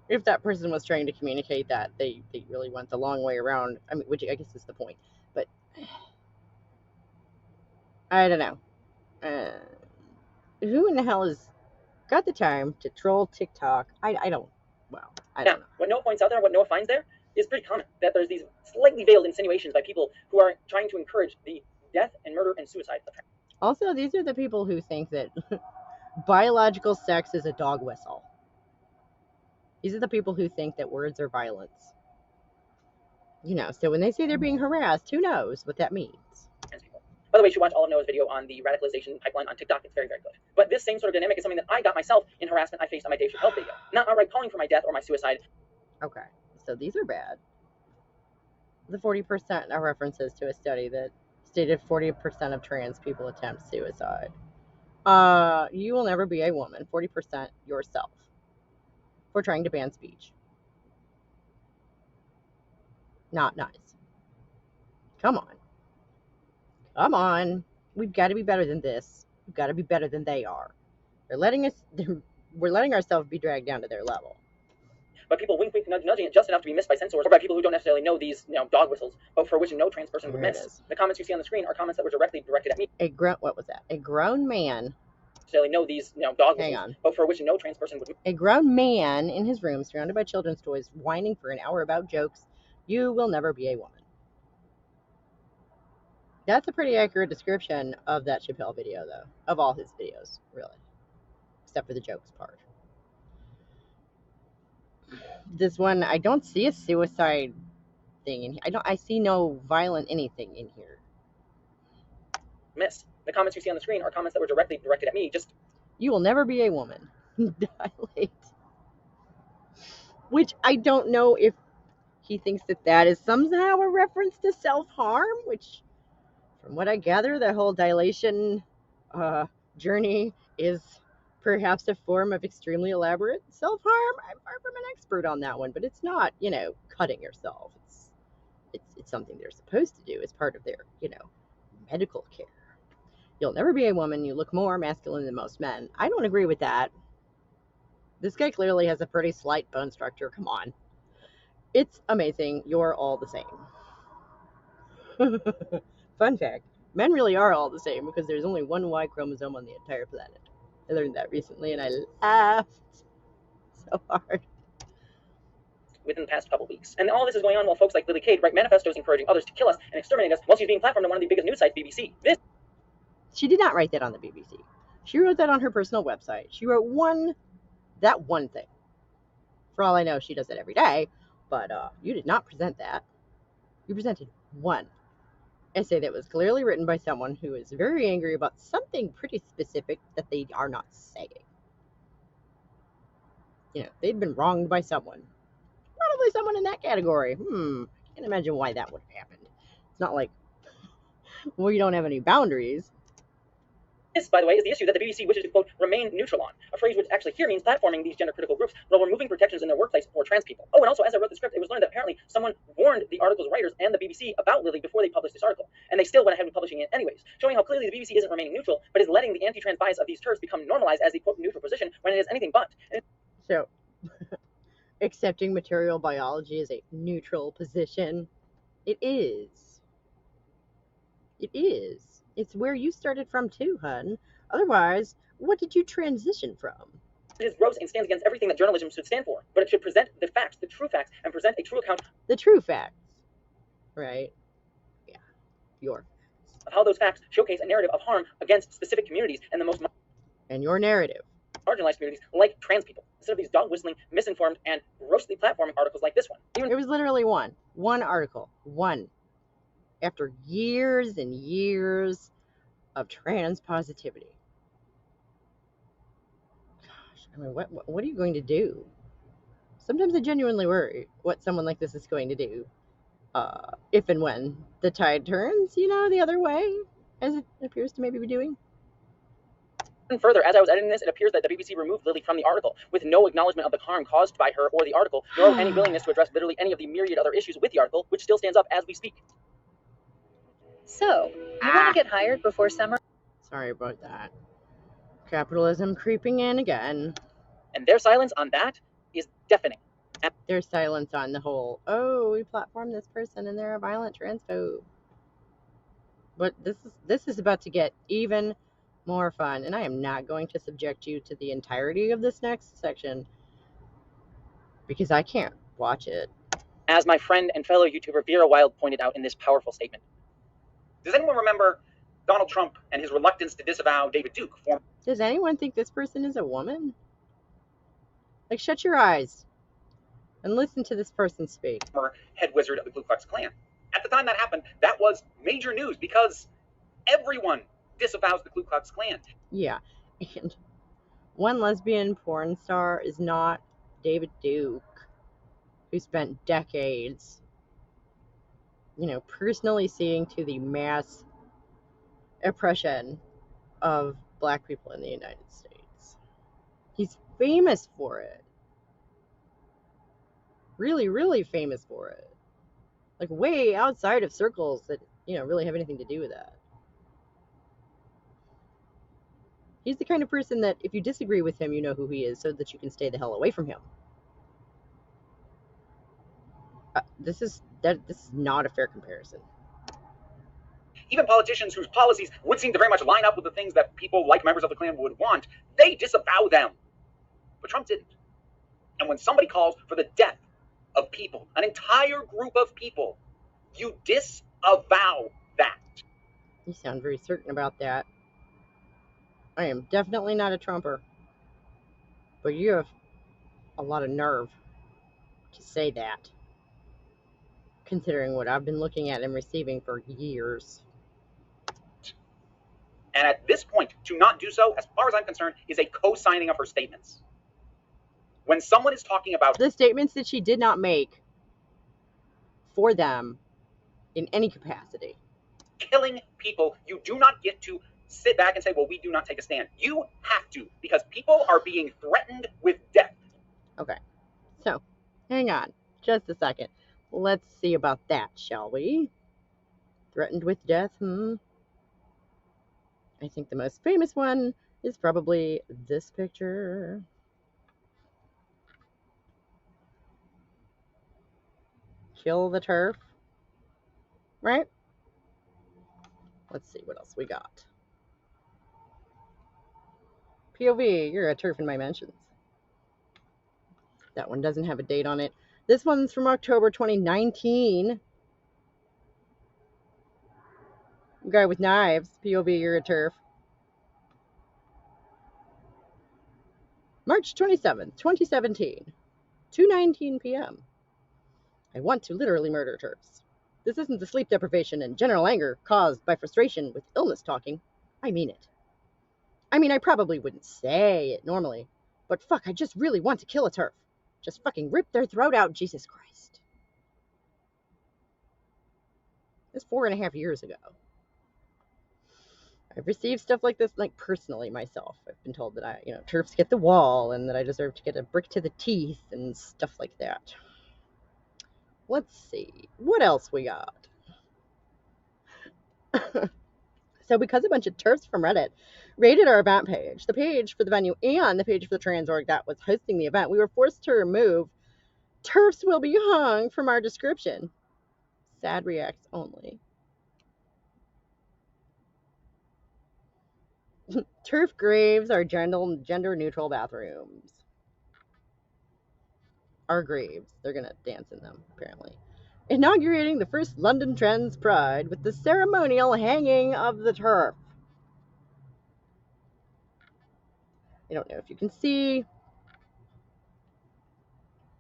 if that person was trying to communicate that, they really went the long way around. I mean, which I guess is the point. But I don't know. Who in the hell has got the time to troll TikTok? I don't know. What Noah points out there, what Noah finds there, is pretty common. That there's these slightly veiled insinuations by people who are trying to encourage the death and murder and suicide of trans. Also, these are the people who think that biological sex is a dog whistle. These are the people who think that words are violence. You know, so when they say they're being harassed, who knows what that means? By the way, you should watch all of Noah's video on the radicalization pipeline on TikTok. It's very, very good. But this same sort of dynamic is something that I got myself in harassment I faced on my Dave Chappelle video. Not outright calling for my death or my suicide. Okay, so these are bad. The 40% are references to a study that stated 40% of trans people attempt suicide. You will never be a woman. 40% yourself for trying to ban speech. Not nice. Come on. We've got to be better than this. We've got to be better than they are. We're letting ourselves be dragged down to their level. But people wink, nudging it just enough to be missed by censors, or by people who don't necessarily know these, dog whistles, but for which no trans person would miss. The comments you see on the screen are comments that were directly directed at me. What was that? A grown man. Necessarily know these, dog whistles, but for which no trans person would. A grown man in his room, surrounded by children's toys, whining for an hour about jokes. You will never be a woman. That's a pretty accurate description of that Chappelle video, though. Of all his videos, really. Except for the jokes part. This one, I don't see a suicide thing in here. I see no violent anything in here. Miss. The comments you see on the screen are comments that were directly directed at me. You will never be a woman. Dilate. Which I don't know if he thinks that is somehow a reference to self-harm, which, from what I gather, the whole dilation journey is perhaps a form of extremely elaborate self-harm. I'm far from an expert on that one, but it's not, cutting yourself. It's something they're supposed to do as part of their, medical care. You'll never be a woman. You look more masculine than most men. I don't agree with that. This guy clearly has a pretty slight bone structure. Come on. It's amazing. You're all the same. Fun fact. Men really are all the same because there's only one Y chromosome on the entire planet. I learned that recently and I laughed so hard. Within the past couple weeks. And all this is going on while folks like Lily Cade write manifestos encouraging others to kill us and exterminate us while she's being platformed on one of the biggest news sites, BBC. She did not write that on the BBC. She wrote that on her personal website. She wrote that one thing. For all I know, she does it every day, but you did not present that. You presented one essay that was clearly written by someone who is very angry about something pretty specific that they are not saying. You know, they've been wronged by someone. Probably someone in that category. I can't imagine why that would have happened. It's not like we don't have any boundaries. This, by the way, is the issue that the BBC wishes to, quote, remain neutral on, a phrase which actually here means platforming these gender-critical groups while removing protections in their workplace for trans people. Oh, and also, as I wrote the script, it was learned that apparently someone warned the article's writers and the BBC about Lily before they published this article, and they still went ahead with publishing it anyways, showing how clearly the BBC isn't remaining neutral, but is letting the anti-trans bias of these TERFs become normalized as the, quote, neutral position when it is anything but. So, accepting material biology as a neutral position, it is. It is. It's where you started from too, hun. Otherwise, what did you transition from? It is gross and stands against everything that journalism should stand for, but it should present the facts, the true facts, and present a true account. The true facts, right? Yeah, your facts. Of how those facts showcase a narrative of harm against specific communities and the most and your narrative. Marginalized communities like trans people, instead of these dog-whistling, misinformed, and grossly platforming articles like this one. It was literally one article, one. After years and years of trans positivity. Gosh, I mean, what are you going to do? Sometimes I genuinely worry what someone like this is going to do. If and when the tide turns, the other way, as it appears to maybe be doing. And further, as I was editing this, it appears that the BBC removed Lily from the article, with no acknowledgement of the harm caused by her or the article, nor any willingness to address literally any of the myriad other issues with the article, which still stands up as we speak. So, you want to get hired before summer? Sorry about that. Capitalism creeping in again. And their silence on that is deafening. Their silence on the whole, oh, we platform this person and they're a violent transphobe. But this is about to get even more fun, and I am not going to subject you to the entirety of this next section because I can't watch it. As my friend and fellow YouTuber Vera Wild pointed out in this powerful statement. Does anyone remember Donald Trump and his reluctance to disavow David Duke? Does anyone think this person is a woman? Like, shut your eyes and listen to this person speak. Head wizard of the Ku Klux Klan. At the time that happened, that was major news because everyone disavows the Ku Klux Klan. Yeah, and one lesbian porn star is not David Duke, who spent decades, personally seeing to the mass oppression of Black people in the United States. He's famous for it. Really, really famous for it. Like, way outside of circles that, really have anything to do with that. He's the kind of person that if you disagree with him, you know who he is so that you can stay the hell away from him. This is not a fair comparison. Even politicians whose policies would seem to very much line up with the things that people like members of the Klan would want, they disavow them. But Trump didn't. And when somebody calls for the death of people, an entire group of people, you disavow that. You sound very certain about that. I am definitely not a Trumper. But you have a lot of nerve to say that, considering what I've been looking at and receiving for years. And at this point, to not do so, as far as I'm concerned, is a co-signing of her statements. When someone is talking about the statements that she did not make for them in any capacity. Killing people, you do not get to sit back and say, well, we do not take a stand. You have to, because people are being threatened with death. Okay, so hang on just a second. Let's see about that, shall we? Threatened with death? I think the most famous one is probably this picture. Kill the TERF, right? Let's see what else we got. POV, you're a TERF in my mentions. That one doesn't have a date on it. This one's from October 2019. Guy with knives, POV, you're a TERF. March 27th, 2017, 2:19 p.m. I want to literally murder TERFs. This isn't the sleep deprivation and general anger caused by frustration with illness talking. I mean it. I mean, I probably wouldn't say it normally, but fuck, I just really want to kill a TERF. Just fucking rip their throat out, Jesus Christ. It's 4.5 years ago. I've received stuff like this, like, personally myself. I've been told that TERFs get the wall and that I deserve to get a brick to the teeth and stuff like that. Let's see. What else we got? So because a bunch of TERFs from Reddit raided our event page, the page for the venue and the page for the trans org that was hosting the event, we were forced to remove TERFs will be hung from our description. Sad reacts only. TERF graves are gender-neutral bathrooms. Our graves. They're going to dance in them, apparently. Inaugurating the first London Trans Pride with the ceremonial hanging of the TERF. I don't know if you can see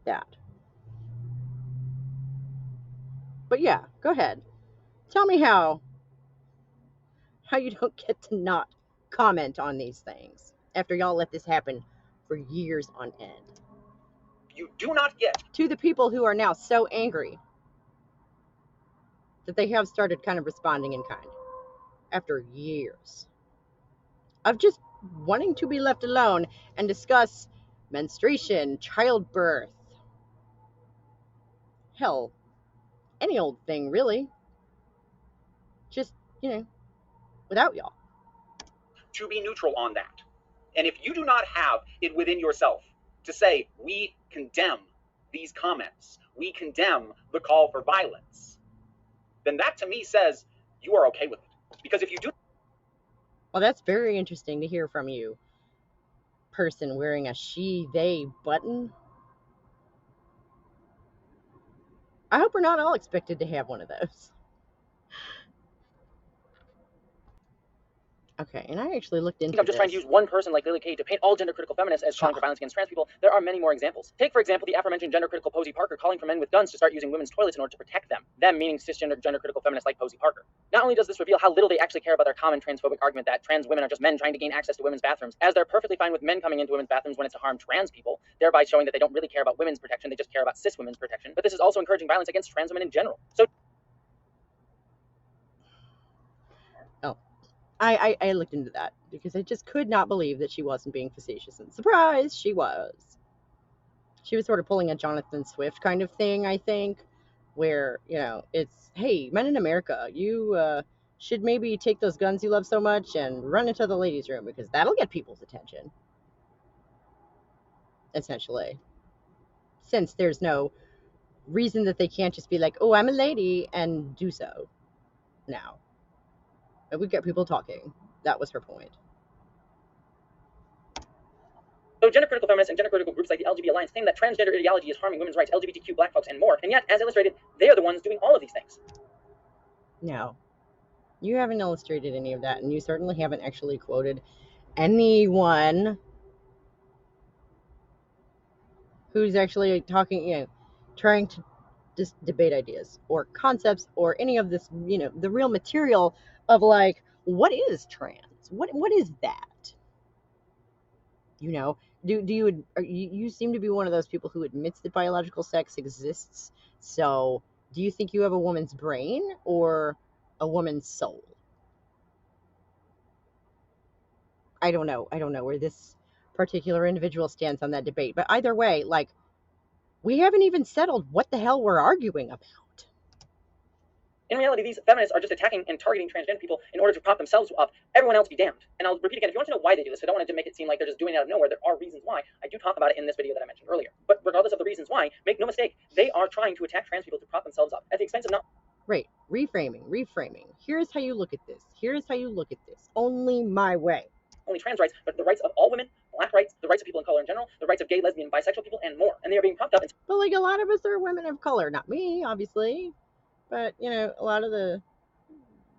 that. But yeah, go ahead. Tell me how you don't get to not comment on these things after y'all let this happen for years on end. You do not get. To the people who are now so angry that they have started kind of responding in kind after years of just wanting to be left alone and discuss menstruation, childbirth, hell, any old thing really, just, without y'all. To be neutral on that. And if you do not have it within yourself to say, we condemn these comments, we condemn the call for violence, then that to me says you are okay with it. Because if you do... Well, that's very interesting to hear from you, person wearing a she, they button. I hope we're not all expected to have one of those. Okay, and I actually looked into I'm just trying to use one person like Lily Kay to paint all gender-critical feminists as calling for violence against trans people. There are many more examples. Take, for example, the aforementioned gender-critical Posey Parker calling for men with guns to start using women's toilets in order to protect them. Them meaning cisgender, gender-critical feminists like Posey Parker. Not only does this reveal how little they actually care about their common transphobic argument that trans women are just men trying to gain access to women's bathrooms, as they're perfectly fine with men coming into women's bathrooms when it's to harm trans people, thereby showing that they don't really care about women's protection, they just care about cis women's protection. But this is also encouraging violence against trans women in general. So... I looked into that because I just could not believe that she wasn't being facetious. And surprise, she was. She was sort of pulling a Jonathan Swift kind of thing, I think, where, it's, hey, men in America, you should maybe take those guns you love so much and run into the ladies' room because that'll get people's attention. Essentially. Since there's no reason that they can't just be like, oh, I'm a lady, and do so now. It would get people talking. That was her point. So gender-critical feminists and gender-critical groups like the LGB Alliance claim that transgender ideology is harming women's rights, LGBTQ, black folks, and more. And yet, as illustrated, they are the ones doing all of these things. No. You haven't illustrated any of that, and you certainly haven't actually quoted anyone who's actually talking, trying to just debate ideas or concepts or any of this, the real material of, like, what is trans? What is that? You seem to be one of those people who admits that biological sex exists. So do you think you have a woman's brain or a woman's soul? I don't know where this particular individual stands on that debate, but either way, like, we haven't even settled what the hell we're arguing about. In reality, these feminists are just attacking and targeting transgender people in order to prop themselves up. Everyone else be damned. And I'll repeat again, if you want to know why they do this, I don't want to make it seem like they're just doing it out of nowhere. There are reasons why. I do talk about it in this video that I mentioned earlier. But regardless of the reasons why, make no mistake, they are trying to attack trans people to prop themselves up at the expense of not... Right. reframing. Here's how you look at this. Here's how you look at this. Only my way. Only trans rights, but the rights of all women, black rights, the rights of people of color in general, the rights of gay, lesbian, bisexual people, and more. And they are being propped up. But like a lot of us are women of color. Not me, obviously. But, you know, a lot of the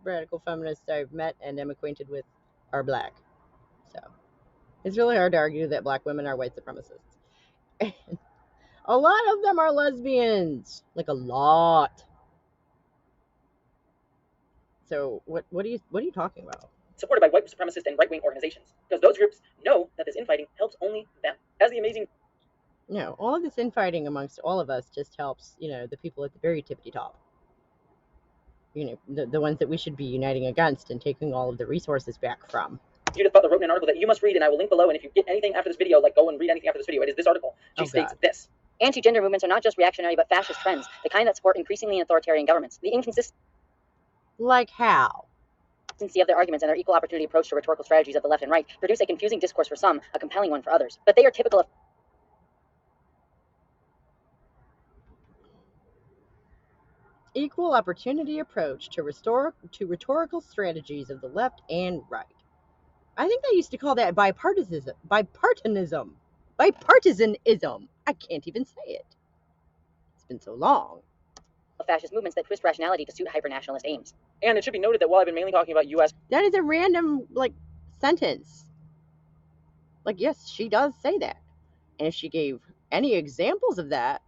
radical feminists I've met and am acquainted with are black. So it's really hard to argue that black women are white supremacists. And a lot of them are lesbians. Like a lot. So what are you talking about? Supported by white supremacist and right-wing organizations, because those groups know that this infighting helps only them. As the amazing... No, all of this infighting amongst all of us just helps, you know, the people at the very tippity top. You know, the ones that we should be uniting against and taking all of the resources back from. Judith Butler wrote in an article that you must read, and I will link below, and if you get anything after this video, like go and read anything after this video, it is this article. She states this. Anti-gender movements are not just reactionary but fascist trends, the kind that support increasingly authoritarian governments. The inconsistency Like how? of their arguments and their equal opportunity approach to rhetorical strategies of the left and right produce a confusing discourse for some, a compelling one for others. But they are typical of equal opportunity approach to rhetorical strategies of the left and right. I think they used to call that bipartisanism. Bipartisanism. I can't even say it. It's been so long. Fascist movements that twist rationality to suit hyper-nationalist aims. And it should be noted that while I've been mainly talking about U.S. That is a random, sentence. Yes, she does say that. And if she gave any examples of that,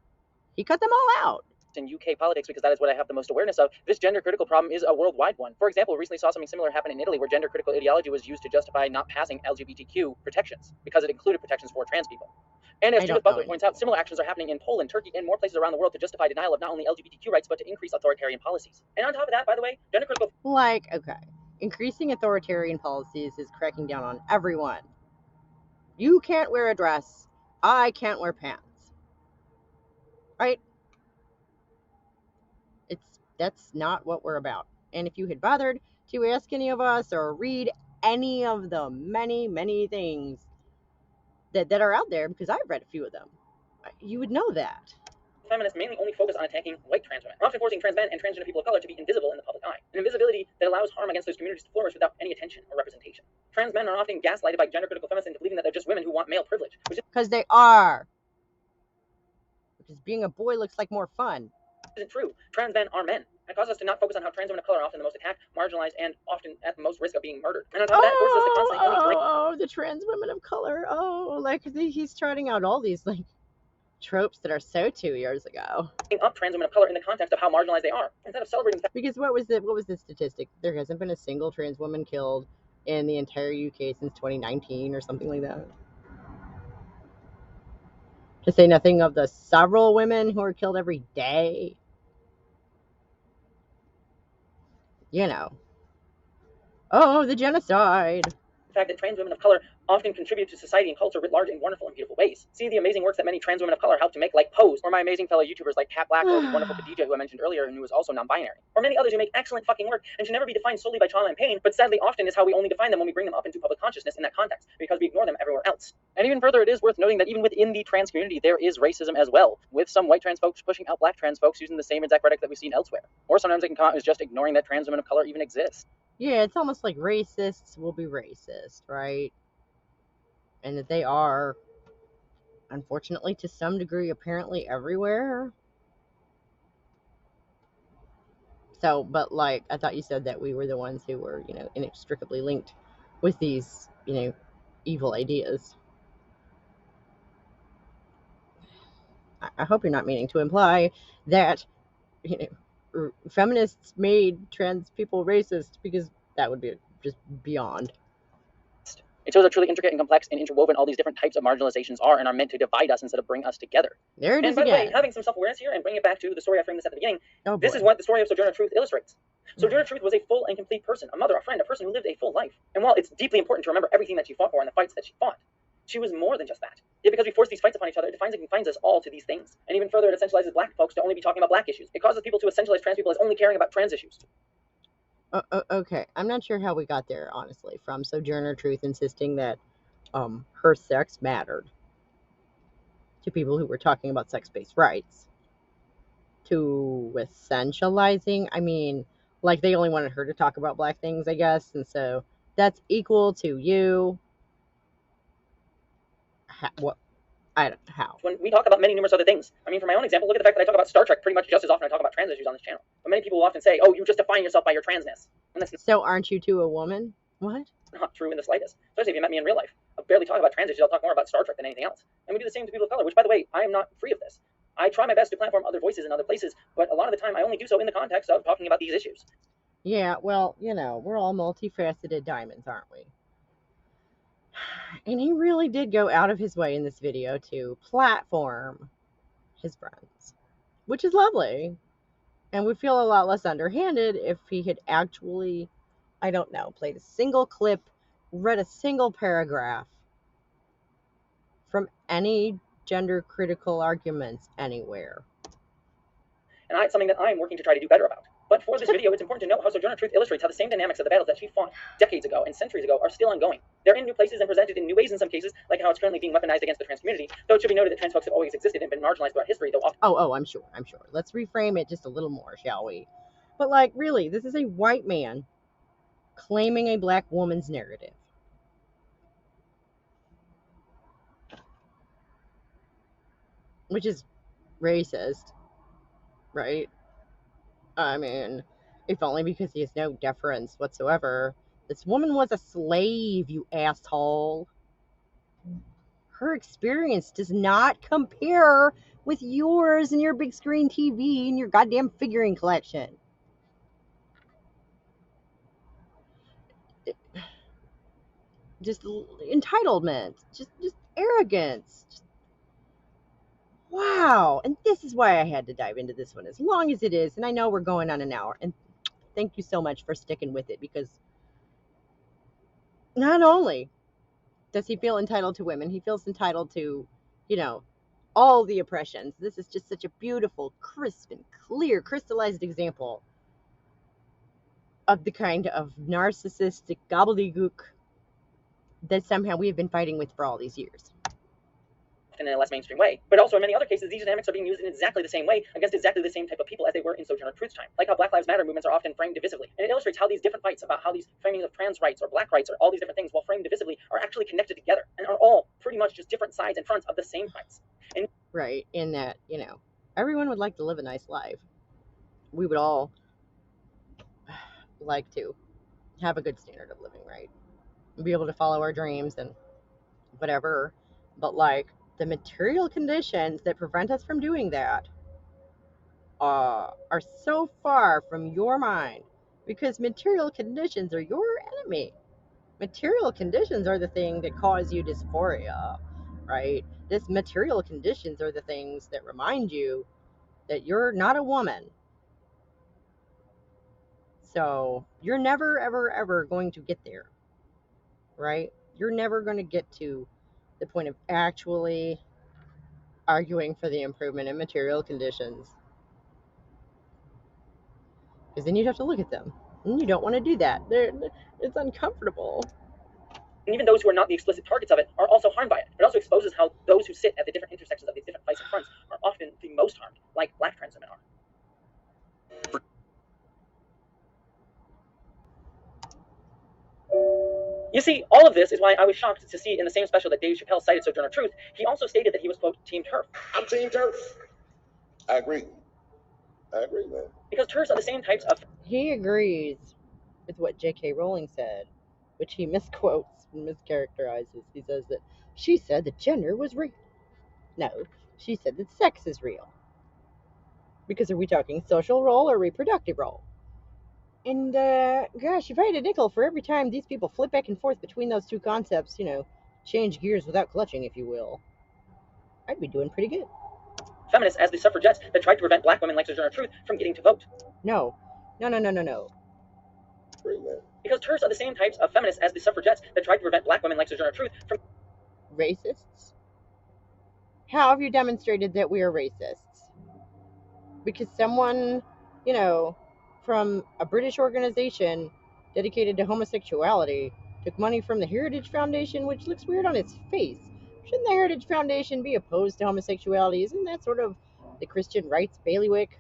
he cut them all out. In UK politics, because that is what I have the most awareness of, this gender critical problem is a worldwide one. For example, we recently saw something similar happen in Italy, where gender critical ideology was used to justify not passing LGBTQ protections, because it included protections for trans people. And as Judith Butler points out, similar actions are happening in Poland, Turkey, and more places around the world to justify denial of not only LGBTQ rights, but to increase authoritarian policies. And on top of that, by the way, gender critical... Increasing authoritarian policies is cracking down on everyone. You can't wear a dress. I can't wear pants. Right? That's not what we're about. And if you had bothered to ask any of us or read any of the many, many things that are out there, because I've read a few of them, you would know that. Feminists mainly only focus on attacking white trans women, often forcing trans men and transgender people of color to be invisible in the public eye. An invisibility that allows harm against those communities to flourish without any attention or representation. Trans men are often gaslighted by gender critical feminists into believing that they're just women who want male privilege. Because they are. Because being a boy looks like more fun. Isn't true. Trans men are men. It causes us to not focus on how trans women of color are often the most attacked, marginalized, and often at the most risk of being murdered. And on top of that, it forces us to constantly only bring... the trans women of color. He's trotting out all these, tropes that are so 2 years ago. Up trans women of color in the context of how marginalized they are, instead of celebrating... Because what was the statistic? There hasn't been a single trans woman killed in the entire UK since 2019 or something like that. To say nothing of the several women who are killed every day. You know. Oh, the genocide. The fact that trans women of color often contribute to society and culture writ large in wonderful and beautiful ways. See the amazing works that many trans women of color help to make, like Pose, or my amazing fellow YouTubers like Kat Black, or the wonderful DJ who I mentioned earlier and who is also non-binary, or many others who make excellent fucking work and should never be defined solely by trauma and pain, but sadly often is how we only define them when we bring them up into public consciousness in that context, because we ignore them everywhere else. And even further, it is worth noting that even within the trans community, there is racism as well, with some white trans folks pushing out black trans folks using the same exact rhetoric that we've seen elsewhere. Or sometimes it can come out as just ignoring that trans women of color even exist. Yeah, it's almost like racists will be racist, right? And that they are, unfortunately, to some degree, apparently everywhere. So, but I thought you said that we were the ones who were, inextricably linked with these, evil ideas. I hope you're not meaning to imply that, feminists made trans people racist, because that would be just beyond. It shows how truly intricate and complex and interwoven all these different types of marginalizations are and are meant to divide us instead of bring us together. There it is again. And by the way, having some self-awareness here and bringing it back to the story I framed this at the beginning, this is what the story of Sojourner Truth illustrates. Sojourner Truth was a full and complete person, a mother, a friend, a person who lived a full life. And while it's deeply important to remember everything that she fought for and the fights that she fought, she was more than just that. Yet because we force these fights upon each other, it defines and confines us all to these things. And even further, it essentializes black folks to only be talking about black issues. It causes people to essentialize trans people as only caring about trans issues. Okay, I'm not sure how we got there, honestly, from Sojourner Truth insisting that her sex mattered to people who were talking about sex-based rights, to essentializing. I mean, Like, they only wanted her to talk about black things, I guess, and so that's equal to you. What? I don't know how. When we talk about many numerous other things. I mean, for my own example, look at the fact that I talk about Star Trek pretty much just as often as I talk about trans issues on this channel. But many people will often say, oh, you just define yourself by your transness. And that's so aren't you too a woman? What? Not true in the slightest. Especially if you met me in real life. I barely talk about trans issues. I'll talk more about Star Trek than anything else. And we do the same to people of color, which, by the way, I am not free of this. I try my best to platform other voices in other places, but a lot of the time I only do so in the context of talking about these issues. Yeah, well, you know, we're all multifaceted diamonds, aren't we? And he really did go out of his way in this video to platform his friends, which is lovely. And would feel a lot less underhanded if he had actually, I don't know, played a single clip, read a single paragraph from any gender critical arguments anywhere. And it's something that I'm working to try to do better about. But for this video, it's important to note how Sojourner Truth illustrates how the same dynamics of the battles that she fought decades ago and centuries ago are still ongoing. They're in new places and presented in new ways in some cases, like how it's currently being weaponized against the trans community, though it should be noted that trans folks have always existed and been marginalized throughout history, though often... Oh, I'm sure. Let's reframe it just a little more, shall we? But, like, really, this is a white man claiming a black woman's narrative. Which is racist, right? I mean, if only because he has no deference whatsoever. This woman was a slave, you asshole. Her experience does not compare with yours and your big screen TV and your goddamn figurine collection. Just entitlement, just arrogance. Wow. And this is why I had to dive into this one as long as it is. And I know we're going on an hour. And thank you so much for sticking with it, because not only does he feel entitled to women, he feels entitled to, you know, all the oppressions. This is just such a beautiful, crisp and clear, crystallized example of the kind of narcissistic gobbledygook that somehow we have been fighting with for all these years. In a less mainstream way. But also in many other cases, these dynamics are being used in exactly the same way against exactly the same type of people as they were in Sojourner Truth's time. Like how Black Lives Matter movements are often framed divisively. And it illustrates how these different fights about how these framings of trans rights or black rights or all these different things, while framed divisively, are actually connected together and are all pretty much just different sides and fronts of the same fights. And right, in that, you know, everyone would like to live a nice life. We would all like to have a good standard of living, right? Be able to follow our dreams and whatever. But, like, the material conditions that prevent us from doing that are so far from your mind, because material conditions are your enemy. Material conditions are the thing that cause you dysphoria, right? This material conditions are the things that remind you that you're not a woman. So you're never, ever, ever going to get there, right? You're never going to get to the point of actually arguing for the improvement in material conditions, because then you'd have to look at them, and you don't want to do that. It's uncomfortable. And even those who are not the explicit targets of it are also harmed by it. It also exposes how those who sit at the different intersections of these different fights and fronts are often the most harmed, like black trans women are. You see, all of this is why I was shocked to see in the same special that Dave Chappelle cited Sojourner Truth, he also stated that he was, quote, Team TERF. I'm Team TERF. I agree, man. Because TERFs are the same types of... He agrees with what J.K. Rowling said, which he misquotes and mischaracterizes. He says that she said that gender was real. No, she said that sex is real. Because are we talking social role or reproductive role? And, gosh, if I had a nickel for every time these people flip back and forth between those two concepts, you know, change gears without clutching, if you will, I'd be doing pretty good. Feminists as the suffragettes that tried to prevent black women like Sojourner Truth from getting to vote. No. Because TERFs are the same types of feminists as the suffragettes that tried to prevent black women like Sojourner Truth from... Racists? How have you demonstrated that we are racists? Because someone, you know, from a British organization dedicated to homosexuality took money from the Heritage Foundation, which looks weird on its face. Shouldn't the Heritage Foundation be opposed to homosexuality? Isn't that sort of the Christian rights bailiwick?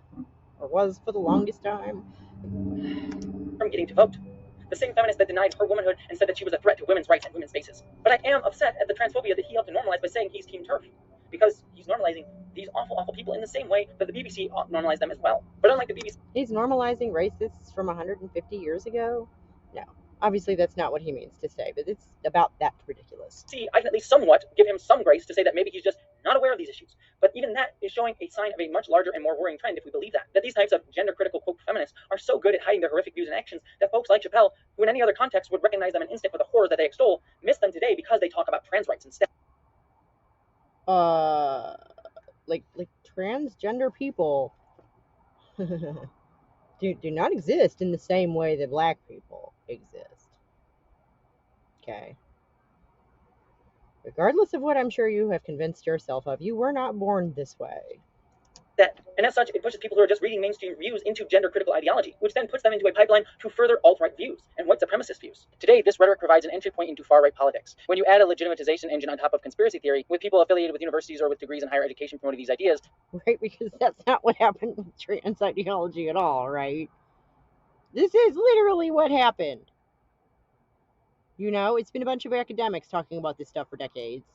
Or was for the longest time? from getting to vote. The same feminist that denied her womanhood and said that she was a threat to women's rights and women's spaces. But I am upset at the transphobia that he helped to normalize by saying he's Team TERF. Because he's normalizing these awful, awful people in the same way that the BBC normalized them as well. But unlike the BBC... He's normalizing racists from 150 years ago? No. Obviously, that's not what he means to say, but it's about that ridiculous. See, I can at least somewhat give him some grace to say that maybe he's just not aware of these issues. But even that is showing a sign of a much larger and more worrying trend if we believe that these types of gender-critical, quote, feminists are so good at hiding their horrific views and actions that folks like Chappelle, who in any other context would recognize them an instant for the horrors that they extol, miss them today because they talk about trans rights instead. Like transgender people do not exist in the same way that black people exist. Okay. Regardless of what I'm sure you have convinced yourself of, you were not born this way. And as such, it pushes people who are just reading mainstream views into gender-critical ideology, which then puts them into a pipeline to further alt-right views and white supremacist views. Today, this rhetoric provides an entry point into far-right politics. When you add a legitimatization engine on top of conspiracy theory, with people affiliated with universities or with degrees in higher education promoting these ideas... Right, because that's not what happened with trans ideology at all, right? This is literally what happened. You know, it's been a bunch of academics talking about this stuff for decades,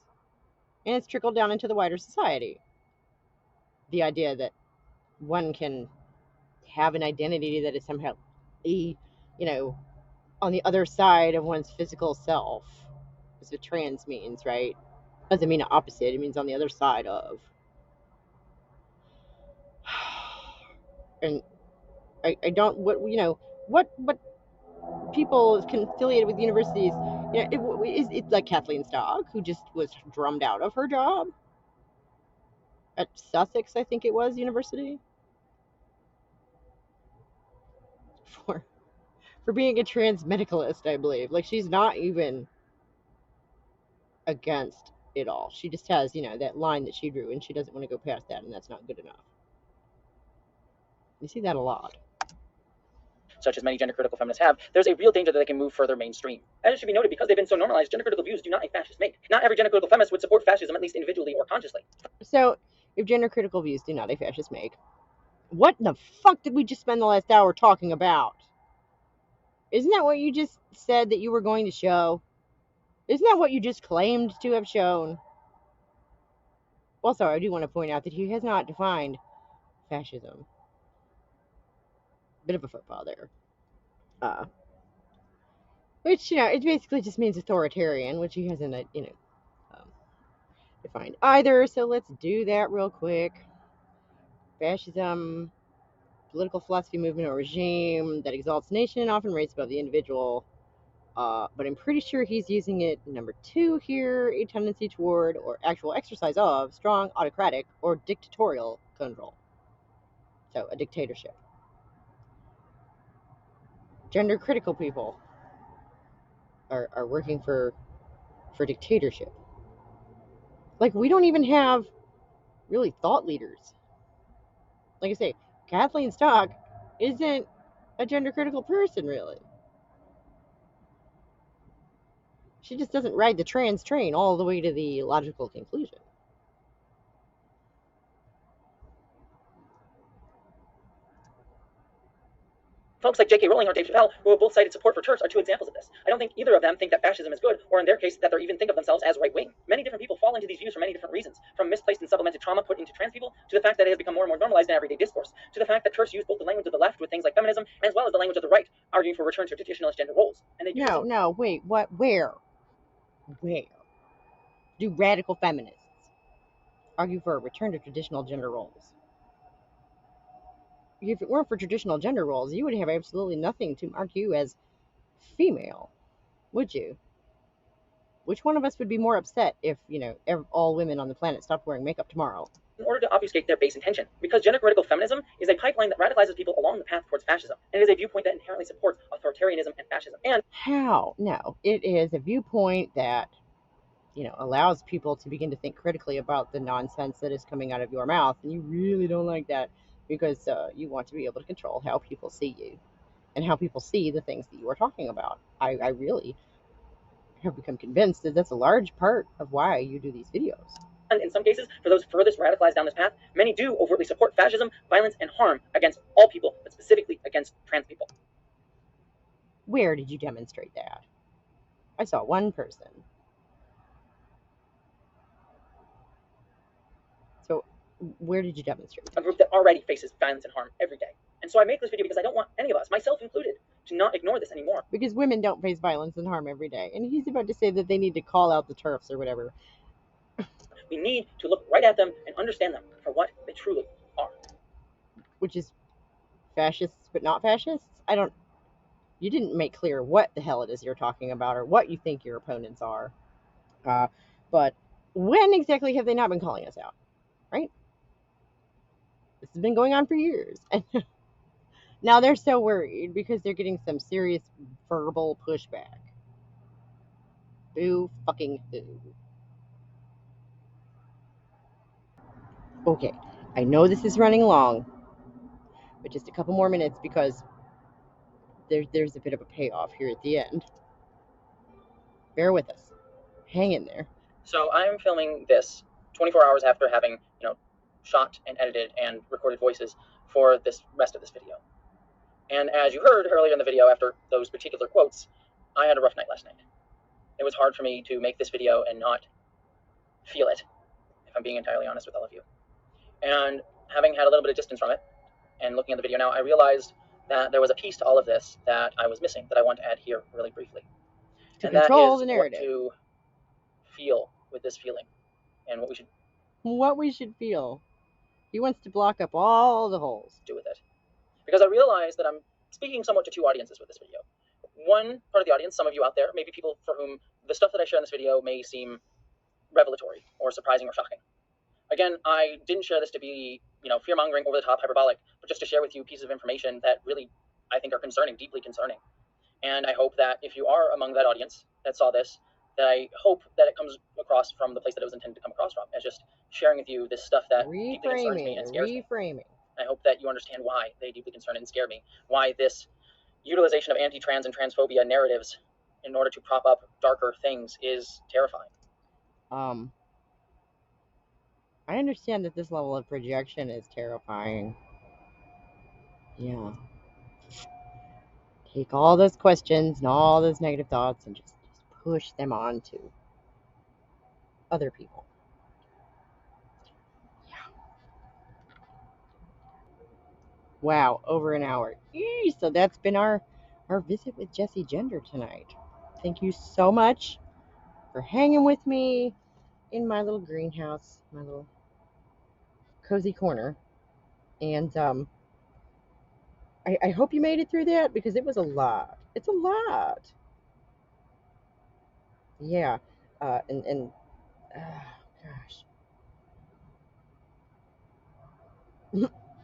and it's trickled down into the wider society. The idea that one can have an identity that is somehow, on the other side of one's physical self. That's what trans means, right? Doesn't mean the opposite. It means on the other side of. And I don't, what people affiliated with universities, it's like Kathleen Stock, who just was drummed out of her job at Sussex, I think it was, university, for being a trans medicalist, I believe. Like, she's not even against it all. She just has, that line that she drew, and she doesn't want to go past that, and that's not good enough. You see that a lot. Such as many gender-critical feminists have, there's a real danger that they can move further mainstream. As it should be noted, because they've been so normalized, gender-critical views do not a fascist make. Not every gender-critical feminist would support fascism, at least individually or consciously. So, if gender-critical views do not a fascist make, what the fuck did we just spend the last hour talking about? Isn't that what you just said that you were going to show? Isn't that what you just claimed to have shown? Also, I do want to point out that he has not defined fascism. Bit of a football there. Which, it basically just means authoritarian, which he hasn't, defined either. So let's do that real quick. Fascism, political philosophy, movement, or regime that exalts nation and often rates above the individual. But I'm pretty sure he's using it number 2 here, a tendency toward or actual exercise of strong autocratic or dictatorial control. So a dictatorship. Gender critical people are working for dictatorship. Like, we don't even have really thought leaders. Like I say, Kathleen Stock isn't a gender critical person, really. She just doesn't ride the trans train all the way to the logical conclusion. Folks like J.K. Rowling or Dave Chappelle, who have both cited support for TERFs, are 2 examples of this. I don't think either of them think that fascism is good, or in their case, that they even think of themselves as right-wing. Many different people fall into these views for many different reasons, from misplaced and supplemented trauma put into trans people, to the fact that it has become more and more normalized in everyday discourse, to the fact that TERFs use both the language of the left with things like feminism, as well as the language of the right, arguing for return to traditionalist gender roles. And they do wait, what? Where do radical feminists argue for a return to traditional gender roles? If it weren't for traditional gender roles, you would have absolutely nothing to mark you as female, would you? Which one of us would be more upset if, all women on the planet stopped wearing makeup tomorrow? In order to obfuscate their base intention, because gender-critical feminism is a pipeline that radicalizes people along the path towards fascism, and it is a viewpoint that inherently supports authoritarianism and fascism. And how? No, it is a viewpoint that, allows people to begin to think critically about the nonsense that is coming out of your mouth, and you really don't like that because you want to be able to control how people see you and how people see the things that you are talking about. I really have become convinced that that's a large part of why you do these videos. And in some cases, for those furthest radicalized down this path, many do overtly support fascism, violence, and harm against all people, but specifically against trans people. Where did you demonstrate that? I saw one person. So, where did you demonstrate that? A group that already faces violence and harm every day. And so I make this video because I don't want any of us, myself included, to not ignore this anymore. Because women don't face violence and harm every day. And he's about to say that they need to call out the TERFs or whatever. We need to look right at them and understand them for what they truly are. Which is fascists but not fascists? You didn't make clear what the hell it is you're talking about or what you think your opponents are. But when exactly have they not been calling us out? Right? This has been going on for years. And now they're so worried because they're getting some serious verbal pushback. Boo fucking who. Okay, I know this is running long, but just a couple more minutes because there's a bit of a payoff here at the end. Bear with us. Hang in there. So I'm filming this 24 hours after having, shot and edited and recorded voices for this rest of this video. And as you heard earlier in the video, after those particular quotes, I had a rough night last night. It was hard for me to make this video and not feel it, if I'm being entirely honest with all of you. And having had a little bit of distance from it and looking at the video now, I realized that there was a piece to all of this that I was missing that I want to add here really briefly. To control the narrative. What to feel with this feeling and what we should feel. He wants to block up all the holes. Do with it. Because I realize that I'm speaking somewhat to two audiences with this video. One part of the audience, some of you out there, maybe people for whom the stuff that I share in this video may seem revelatory or surprising or shocking. Again, I didn't share this to be, fear-mongering, over-the-top, hyperbolic, but just to share with you pieces of information that really, I think, are concerning, deeply concerning. And I hope that if you are among that audience that saw this, that I hope that it comes across from the place that it was intended to come across from, as just sharing with you this stuff that deeply concerns me and scares me. I hope that you understand why they deeply concern and scare me, why this utilization of anti-trans and transphobia narratives in order to prop up darker things is terrifying. I understand that this level of projection is terrifying. Yeah. Take all those questions and all those negative thoughts and just push them on to other people. Yeah. Wow, over an hour. Eee, so that's been our visit with Jessie Gender tonight. Thank you so much for hanging with me in my little greenhouse, my little cozy corner. And I hope you made it through that because it was a lot. It's a lot. Yeah. Gosh.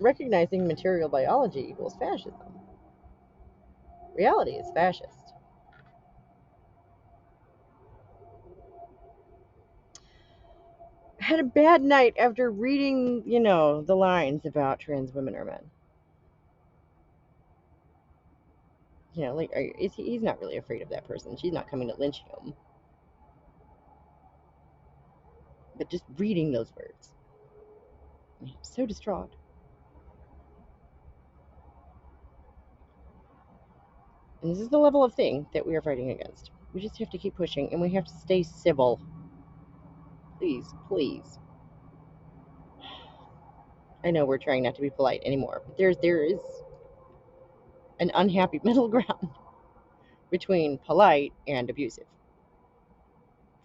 Recognizing material biology equals fascism. Reality is fascist. I had a bad night after reading, the lines about trans women are men. He's not really afraid of that person. She's not coming to lynch him. But just reading those words, I'm so distraught. And this is the level of thing that we are fighting against. We just have to keep pushing, and we have to stay civil. Please, please. I know we're trying not to be polite anymore, but there is an unhappy middle ground between polite and abusive.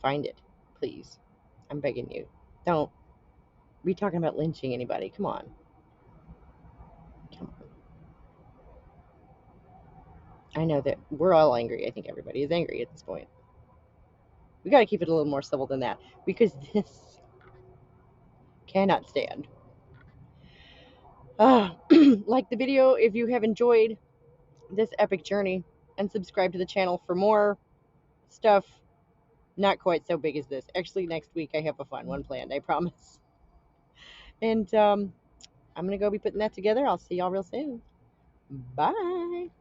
Find it, please. I'm begging you. Don't be talking about lynching anybody. Come on. Come on. I know that we're all angry. I think everybody is angry at this point. We got to keep it a little more civil than that because this cannot stand. Like the video if you have enjoyed this epic journey, and subscribe to the channel for more stuff not quite so big as this. Actually, next week I have a fun one planned, I promise. And I'm going to go be putting that together. I'll see y'all real soon. Bye.